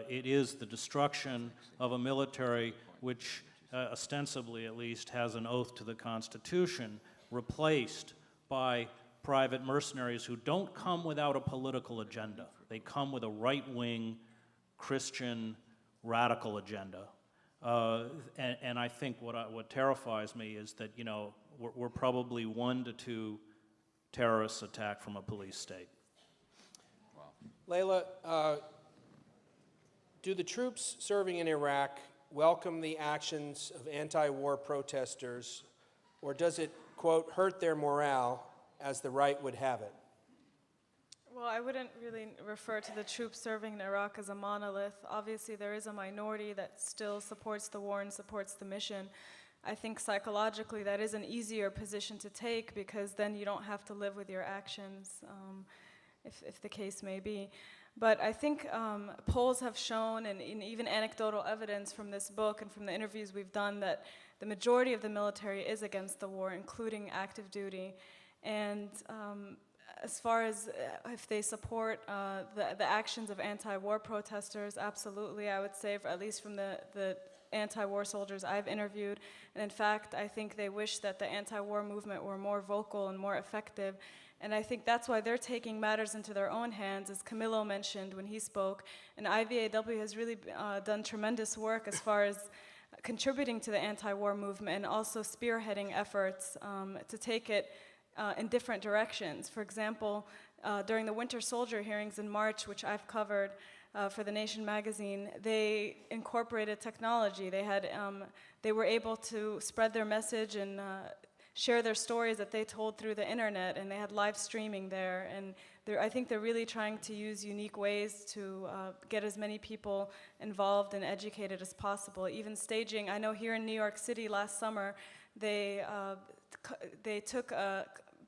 it is the destruction of a military which, ostensibly at least, has an oath to the Constitution, replaced by private mercenaries who don't come without a political agenda. They come with a right-wing, Christian, radical agenda. And I think what terrifies me is that, you know, we're probably 1 to 2 terrorists attacked from a police state. Layla, do the troops serving in Iraq welcome the actions of anti-war protesters, or does it, quote, hurt their morale, as the right would have it? Well, I wouldn't really refer to the troops serving in Iraq as a monolith. Obviously, there is a minority that still supports the war and supports the mission. I think psychologically that is an easier position to take, because then you don't have to live with your actions, if the case may be. But I think polls have shown, and even anecdotal evidence from this book and from the interviews we've done, that the majority of the military is against the war, including active duty. And as far as if they support the actions of anti-war protesters, absolutely, I would say, at least from the anti-war soldiers I've interviewed. And in fact, I think they wish that the anti-war movement were more vocal and more effective. And I think that's why they're taking matters into their own hands, as Camilo mentioned when he spoke. And IVAW has really done tremendous work as far as contributing to the anti-war movement and also spearheading efforts to take it in different directions. For example, during the Winter Soldier hearings in March, which I've covered for The Nation magazine, they incorporated technology. They were able to spread their message and share their stories that they told through the internet, and they had live streaming there. And I think they're really trying to use unique ways to get as many people involved and educated as possible. Even staging, I know here in New York City last summer, they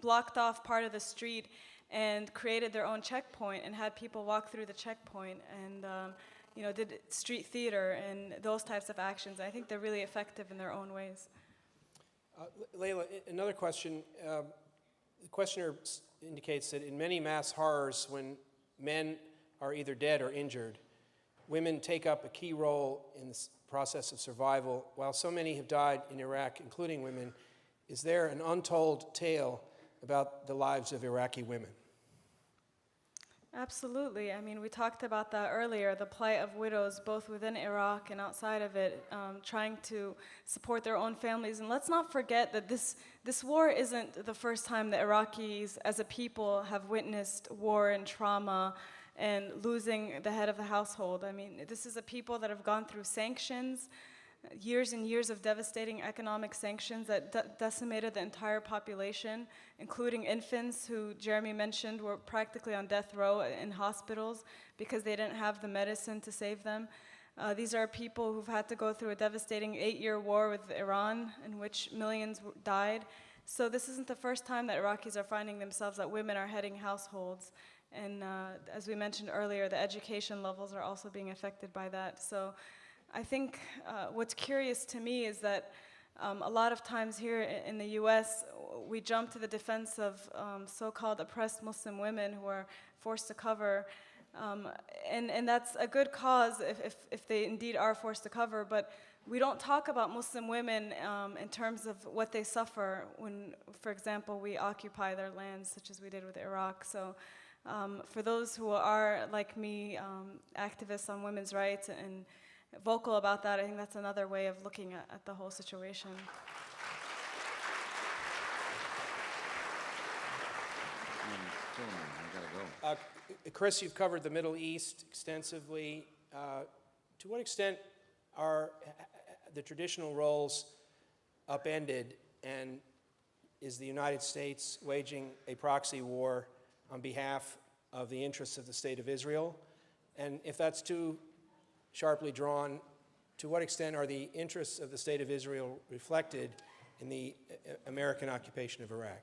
blocked off part of the street and created their own checkpoint and had people walk through the checkpoint and did street theater and those types of actions. I think they're really effective in their own ways. Layla, another question. The questioner indicates that in many mass horrors, when men are either dead or injured, women take up a key role in the process of survival. While so many have died in Iraq, including women, is there an untold tale about the lives of Iraqi women? Absolutely. I mean, we talked about that earlier, the plight of widows both within Iraq and outside of it, trying to support their own families. And let's not forget that this war isn't the first time the Iraqis as a people have witnessed war and trauma and losing the head of the household. I mean, this is a people that have gone through sanctions, years and years of devastating economic sanctions that decimated the entire population, including infants who Jeremy mentioned were practically on death row in hospitals because they didn't have the medicine to save them. These are people who've had to go through a devastating 8-year war with Iran in which millions died. So this isn't the first time that Iraqis are finding themselves that women are heading households. And as we mentioned earlier, the education levels are also being affected by that. So I think what's curious to me is that a lot of times here in the US, we jump to the defense of so-called oppressed Muslim women who are forced to cover. And that's a good cause if they indeed are forced to cover, but we don't talk about Muslim women in terms of what they suffer when, for example, we occupy their lands, such as we did with Iraq. So for those who are, like me, activists on women's rights and vocal about that, I think that's another way of looking at the whole situation. Chris, you've covered the Middle East extensively. To what extent are the traditional roles upended, and is the United States waging a proxy war on behalf of the interests of the State of Israel? And if that's too sharply drawn, to what extent are the interests of the State of Israel reflected in the American occupation of Iraq?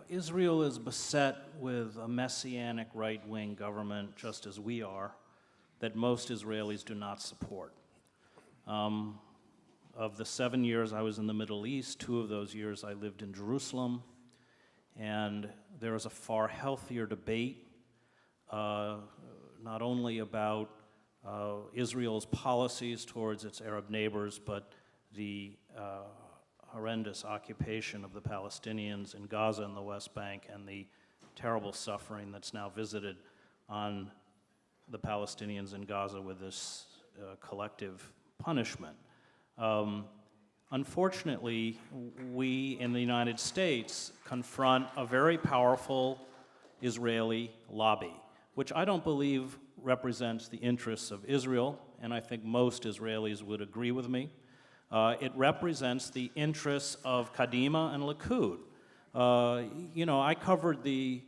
Israel is beset with a messianic right-wing government, just as we are. that most Israelis do not support. Of the 7 years I was in the Middle East, 2 of those years I lived in Jerusalem, and there is a far healthier debate, not only about Israel's policies towards its Arab neighbors, but the horrendous occupation of the Palestinians in Gaza and the West Bank, and the terrible suffering that's now visited on the Palestinians in Gaza with this collective punishment. Unfortunately, we in the United States confront a very powerful Israeli lobby, which I don't believe represents the interests of Israel, and I think most Israelis would agree with me. It represents the interests of Kadima and Likud. I covered the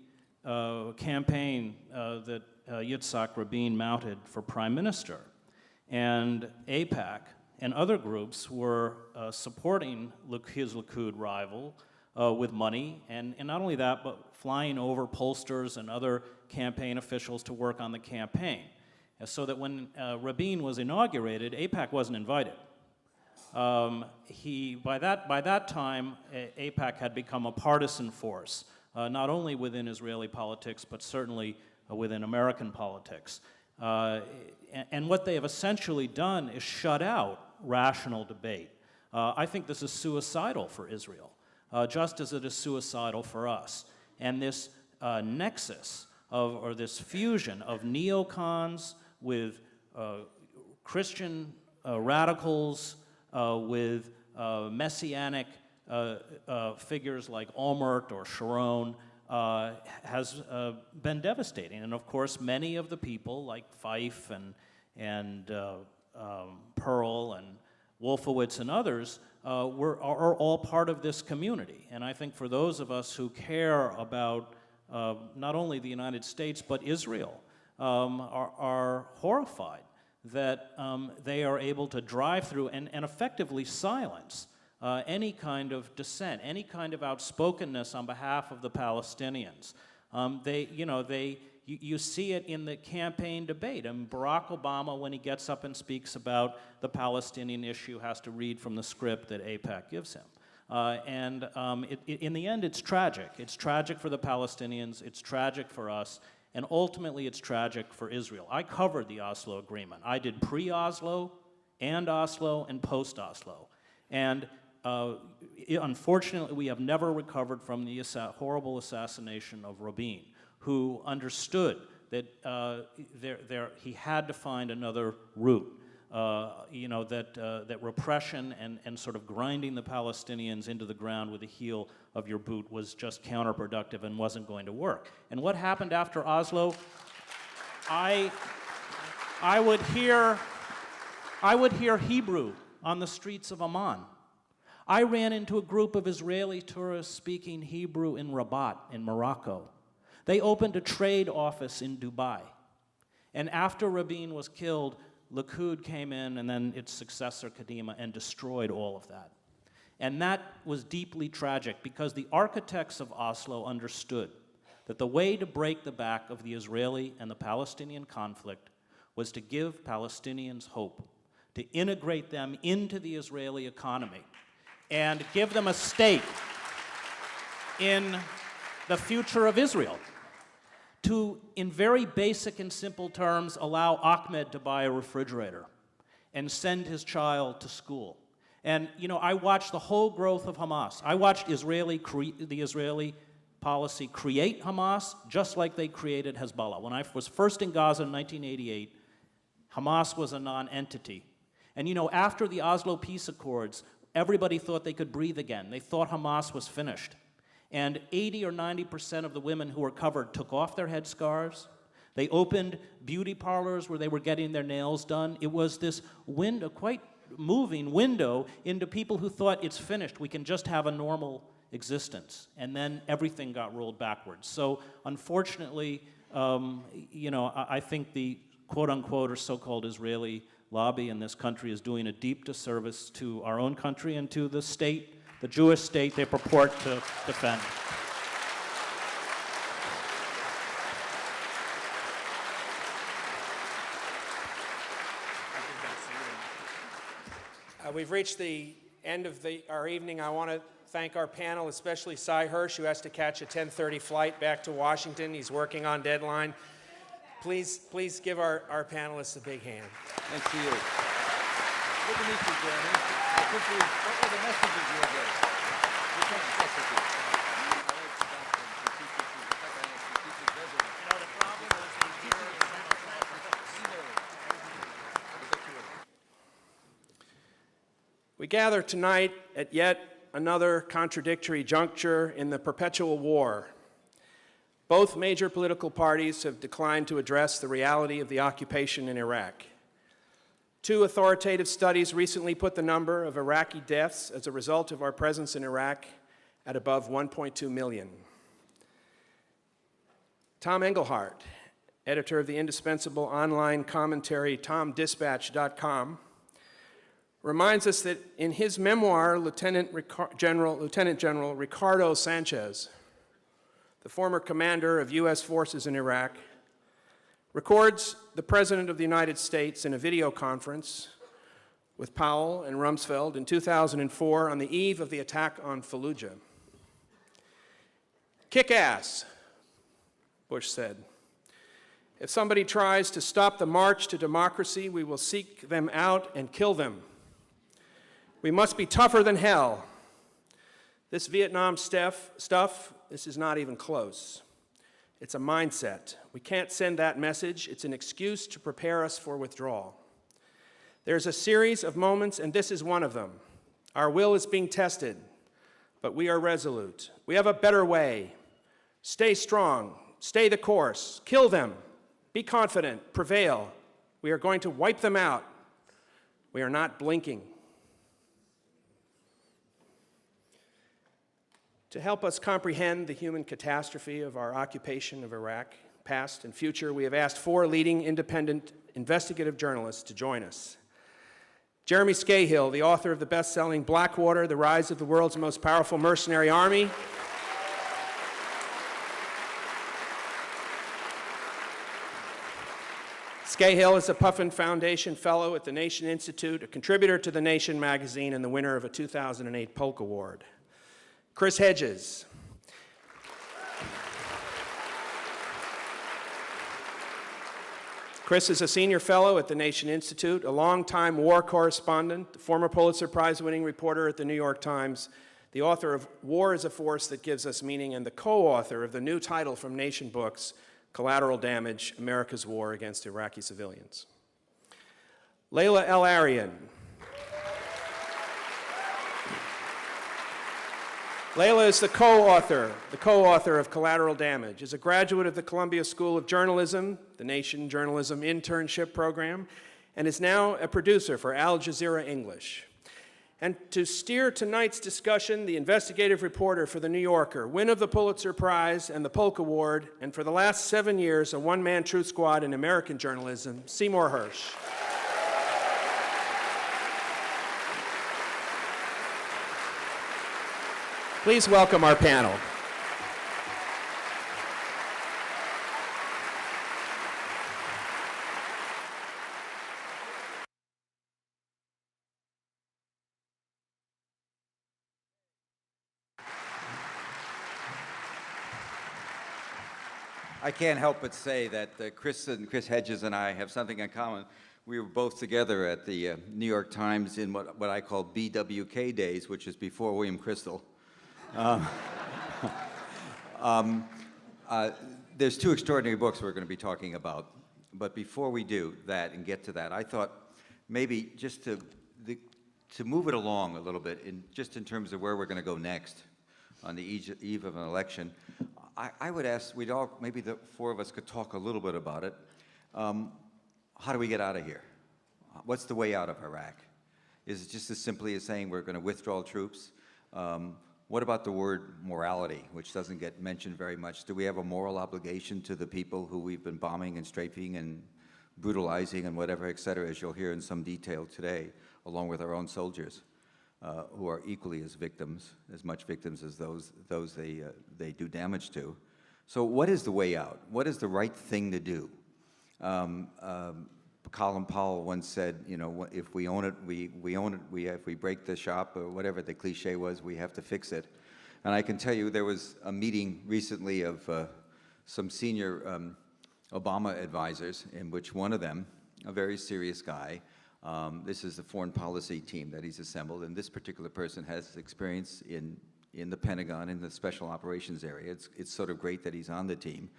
campaign that Yitzhak Rabin mounted for prime minister, and AIPAC and other groups were supporting his Likud rival with money, and not only that, but flying over pollsters and other campaign officials to work on the campaign. So that when Rabin was inaugurated, AIPAC wasn't invited. By that time, AIPAC had become a partisan force, not only within Israeli politics, but certainly within American politics. And what they have essentially done is shut out rational debate. I think this is suicidal for Israel, just as it is suicidal for us. And this nexus or this fusion of neocons with Christian radicals, with messianic figures like Olmert or Sharon, has been devastating. And of course, many of the people like Fife and Pearl and Wolfowitz and others are all part of this community. And I think for those of us who care about not only the United States but Israel, are horrified that they are able to drive through and effectively silence any kind of dissent, any kind of outspokenness on behalf of the Palestinians. You see it in the campaign debate. And Barack Obama, when he gets up and speaks about the Palestinian issue, has to read from the script that AIPAC gives him. In the end, it's tragic. It's tragic for the Palestinians, it's tragic for us, and ultimately it's tragic for Israel. I covered the Oslo Agreement. I did pre-Oslo and post-Oslo. And unfortunately, we have never recovered from the horrible assassination of Rabin, who understood that he had to find another route. That repression and sort of grinding the Palestinians into the ground with the heel of your boot was just counterproductive and wasn't going to work. And what happened after Oslo? I would hear Hebrew on the streets of Amman. I ran into a group of Israeli tourists speaking Hebrew in Rabat, in Morocco. They opened a trade office in Dubai. And after Rabin was killed, Likud came in, and then its successor, Kadima, and destroyed all of that. And that was deeply tragic because the architects of Oslo understood that the way to break the back of the Israeli and the Palestinian conflict was to give Palestinians hope, to integrate them into the Israeli economy, and give them a stake in the future of Israel. To, in very basic and simple terms, allow Ahmed to buy a refrigerator and send his child to school. And, I watched the whole growth of Hamas. I watched the Israeli policy create Hamas just like they created Hezbollah. When I was first in Gaza in 1988, Hamas was a non-entity. And, after the Oslo peace accords, everybody thought they could breathe again. They thought Hamas was finished. And 80 or 90% of the women who were covered took off their headscarves. They opened beauty parlors where they were getting their nails done. It was this window, quite moving window, into people who thought it's finished. We can just have a normal existence. And then everything got rolled backwards. So unfortunately, I think the quote-unquote or so-called Israeli lobby in this country is doing a deep disservice to our own country and to the state, the Jewish state they purport to defend. We've reached the end of our evening. I want to thank our panel, especially Cy Hirsch, who has to catch a 10:30 flight back to Washington. He's working on deadline. Please give our panelists a big hand. Thanks to you. Good to meet you, Jeremy. Quickly, what were the messages you gave? Which one's specialty? We gather tonight at yet another contradictory juncture in the perpetual war. Both major political parties have declined to address the reality of the occupation in Iraq. Two authoritative studies recently put the number of Iraqi deaths as a result of our presence in Iraq at above 1.2 million. Tom Engelhardt, editor of the indispensable online commentary TomDispatch.com, reminds us that in his memoir, Lieutenant General Ricardo Sanchez, the former commander of U.S. forces in Iraq, records the President of the United States in a video conference with Powell and Rumsfeld in 2004 on the eve of the attack on Fallujah. "Kick ass," Bush said. "If somebody tries to stop the march to democracy, we will seek them out and kill them. We must be tougher than hell. This Vietnam stuff, this is not even close. It's a mindset. We can't send that message. It's an excuse to prepare us for withdrawal. There's a series of moments, and this is one of them. Our will is being tested, but we are resolute. We have a better way. Stay strong. Stay the course. Kill them. Be confident. Prevail. We are going to wipe them out. We are not blinking." To help us comprehend the human catastrophe of our occupation of Iraq, past and future, we have asked 4 leading independent investigative journalists to join us. Jeremy Scahill, the author of the best-selling Blackwater, The Rise of the World's Most Powerful Mercenary Army. Scahill is a Puffin Foundation Fellow at the Nation Institute, a contributor to The Nation magazine, and the winner of a 2008 Polk Award. Chris Hedges. Chris is a senior fellow at the Nation Institute, a longtime war correspondent, the former Pulitzer Prize-winning reporter at the New York Times, the author of War is a Force That Gives Us Meaning, and the co-author of the new title from Nation Books, Collateral Damage, America's War Against Iraqi Civilians. Layla Al-Arian. Layla is the co-author of Collateral Damage, is a graduate of the Columbia School of Journalism, the Nation Journalism Internship Program, and is now a producer for Al Jazeera English. And to steer tonight's discussion, the investigative reporter for The New Yorker, winner of the Pulitzer Prize and the Polk Award, and for the last 7 years, a one-man truth squad in American journalism, Seymour Hersh. Please welcome our panel. I can't help but say that Chris Hedges and I have something in common. We were both together at the New York Times in what I call BWK days, which is before William Crystal. There's 2 extraordinary books we're going to be talking about, but before we do that and get to that, I thought maybe just to move it along a little bit, just in terms of where we're going to go next on the eve of an election, I would ask, maybe the 4 of us could talk a little bit about it. How do we get out of here? What's the way out of Iraq? Is it just as simply as saying we're going to withdraw troops? What about the word morality, which doesn't get mentioned very much? Do we have a moral obligation to the people who we've been bombing and strafing and brutalizing and whatever, et cetera, as you'll hear in some detail today, along with our own soldiers, who are equally as much victims as those they do damage to? So what is the way out? What is the right thing to do? Colin Powell once said, you know, if we own it, we own it. If we break the shop or whatever the cliche was, we have to fix it. And I can tell you there was a meeting recently of some senior Obama advisors, in which one of them, a very serious guy, this is the foreign policy team that he's assembled, and this particular person has experience in the Pentagon, in the special operations area. It's sort of great that he's on the team.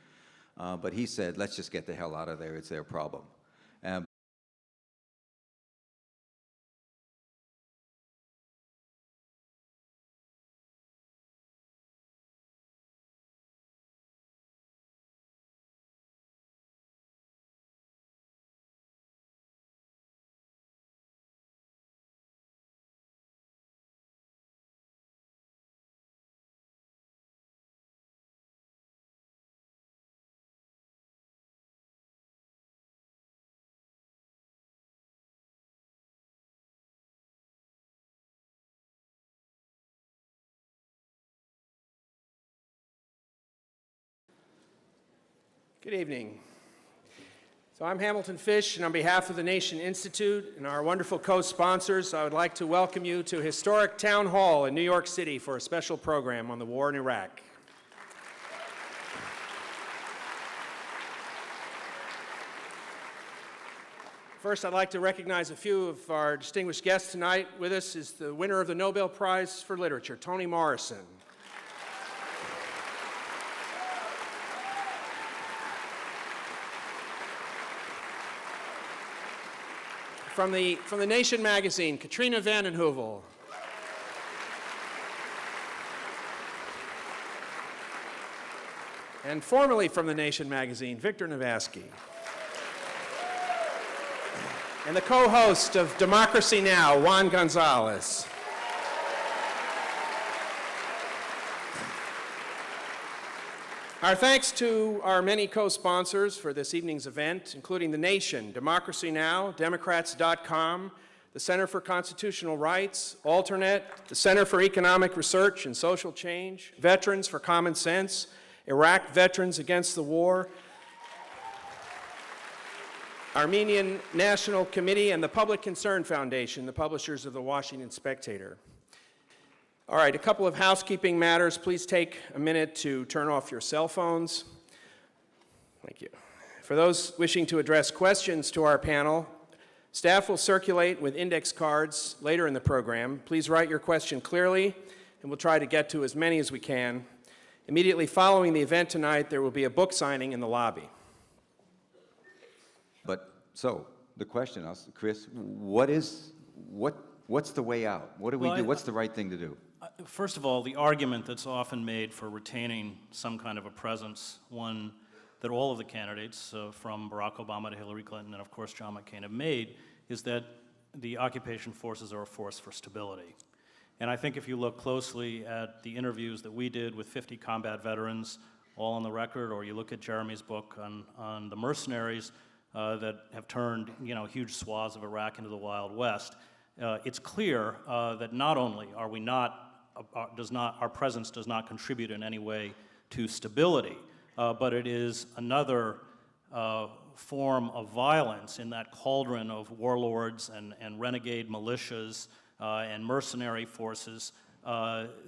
But he said, let's just get the hell out of there, it's their problem. Good evening. So I'm Hamilton Fish, and on behalf of the Nation Institute and our wonderful co-sponsors, I would like to welcome you to historic Town Hall in New York City for a special program on the war in Iraq. First, I'd like to recognize a few of our distinguished guests tonight. With us is the winner of the Nobel Prize for Literature, Toni Morrison. From the Nation magazine, Katrina vanden Heuvel. And formerly from the Nation magazine, Victor Navasky. And the co-host of Democracy Now!, Juan Gonzalez. Our thanks to our many co-sponsors for this evening's event, including The Nation, Democracy Now!, Democrats.com, the Center for Constitutional Rights, Alternet, the Center for Economic Research and Social Change, Veterans for Common Sense, Iraq Veterans Against the War, Armenian National Committee, and the Public Concern Foundation, the publishers of the Washington Spectator. All right, a couple of housekeeping matters. Please take a minute to turn off your cell phones. Thank you. For those wishing to address questions to our panel, staff will circulate with index cards later in the program. Please write your question clearly, and we'll try to get to as many as we can. Immediately following the event tonight, there will be a book signing in the lobby. But, so, the question, Chris, what's the way out? What do we do? What's the right thing to do? First of all, the argument that's often made for retaining some kind of a presence, one that all of the candidates, from Barack Obama to Hillary Clinton and of course John McCain, have made, is that the occupation forces are a force for stability. And I think if you look closely at the interviews that we did with 50 combat veterans, all on the record, or you look at Jeremy's book on the mercenaries that have turned, huge swaths of Iraq into the Wild West, it's clear that not only are we our presence does not contribute in any way to stability, but it is another form of violence in that cauldron of warlords and renegade militias and mercenary forces.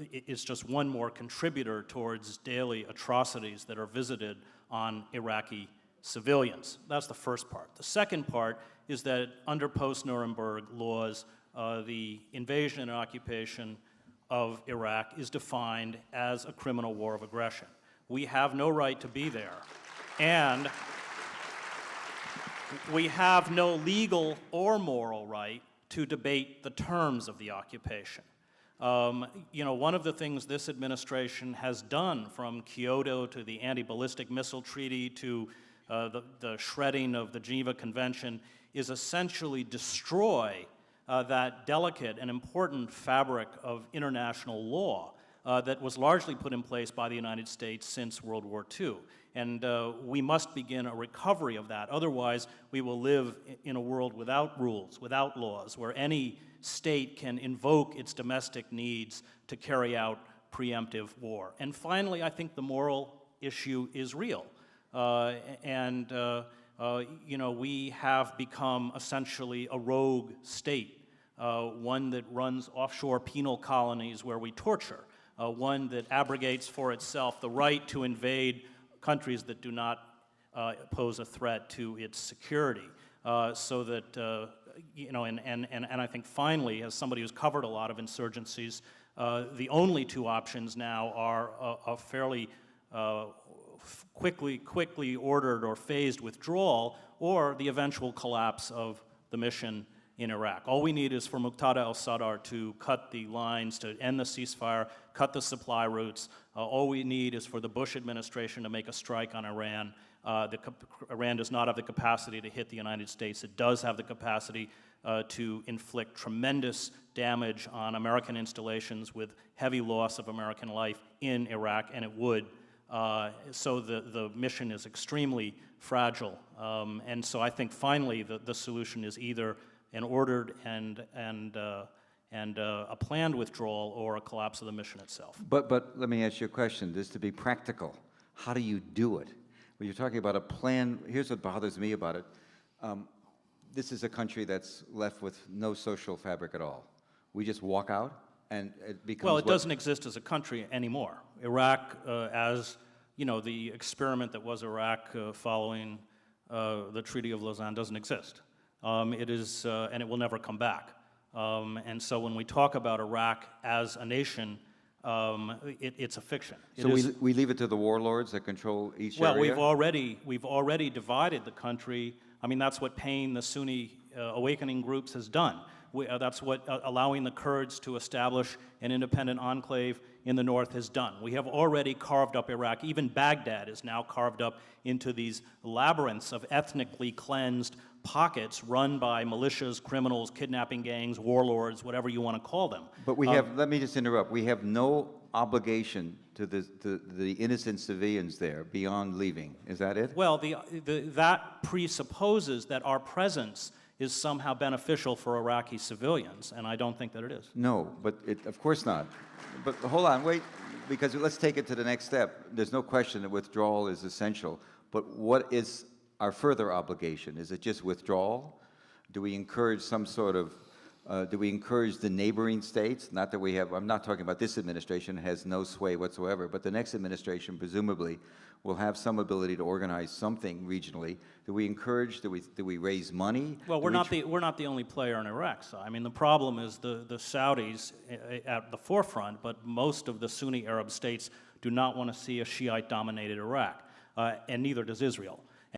It's just one more contributor towards daily atrocities that are visited on Iraqi civilians. That's the first part. The second part is that under post-Nuremberg laws, the invasion and occupation of Iraq is defined as a criminal war of aggression. We have no right to be there, and we have no legal or moral right to debate the terms of the occupation. One of the things this administration has done, from Kyoto to the anti-ballistic missile treaty to the shredding of the Geneva Convention, is essentially destroy that delicate and important fabric of international law that was largely put in place by the United States since World War II. And we must begin a recovery of that. Otherwise, we will live in a world without rules, without laws, where any state can invoke its domestic needs to carry out preemptive war. And finally, I think the moral issue is real. we have become essentially a rogue state, one that runs offshore penal colonies where we torture, one that abrogates for itself the right to invade countries that do not pose a threat to its security. So that, and I think finally, as somebody who's covered a lot of insurgencies, the only two options now are a fairly quickly ordered or phased withdrawal, or the eventual collapse of the mission in Iraq. All we need is for Muqtada al-Sadr to cut the lines, to end the ceasefire, cut the supply routes. All we need is for the Bush administration to make a strike on Iran. Iran does not have the capacity to hit the United States. It does have the capacity to inflict tremendous damage on American installations with heavy loss of American life in Iraq, and it would. So the mission is extremely fragile. And so I think finally the solution is either an ordered and a planned withdrawal or a collapse of the mission itself. But let me ask you a question. Just to be practical, how do you do it? When you're talking about a plan, here's what bothers me about it. This is a country that's left with no social fabric at all. We just walk out and it becomes Well, it doesn't exist as a country anymore. Iraq, as the experiment that was Iraq following the Treaty of Lausanne doesn't exist. It is, and it will never come back. And so when we talk about Iraq as a nation, it's a fiction. So we leave it to the warlords that control each area? Well, we've already divided the country. I mean, that's what paying the Sunni awakening groups has done. That's what allowing the Kurds to establish an independent enclave in the north has done. We have already carved up Iraq. Even Baghdad is now carved up into these labyrinths of ethnically cleansed pockets run by militias, criminals, kidnapping gangs, warlords, whatever you want to call them. But we have, let me just interrupt, we have no obligation to the innocent civilians there beyond leaving. Is that it? Well, that presupposes that our presence is somehow beneficial for Iraqi civilians, and I don't think that it is. No, but of course not. But hold on, wait, because let's take it to the next step. There's no question that withdrawal is essential, but what is our further obligation? Is it just withdrawal? Do we encourage some sort of, do we encourage the neighboring states? Not that we have, I'm not talking about this administration, has no sway whatsoever, but the next administration presumably will have some ability to organize something regionally. Do we encourage, do we raise money? Well, we're not the only player in Iraq. So, I mean, the problem is the Saudis at the forefront, but most of the Sunni Arab states do not want to see a Shiite-dominated Iraq, and neither does Israel.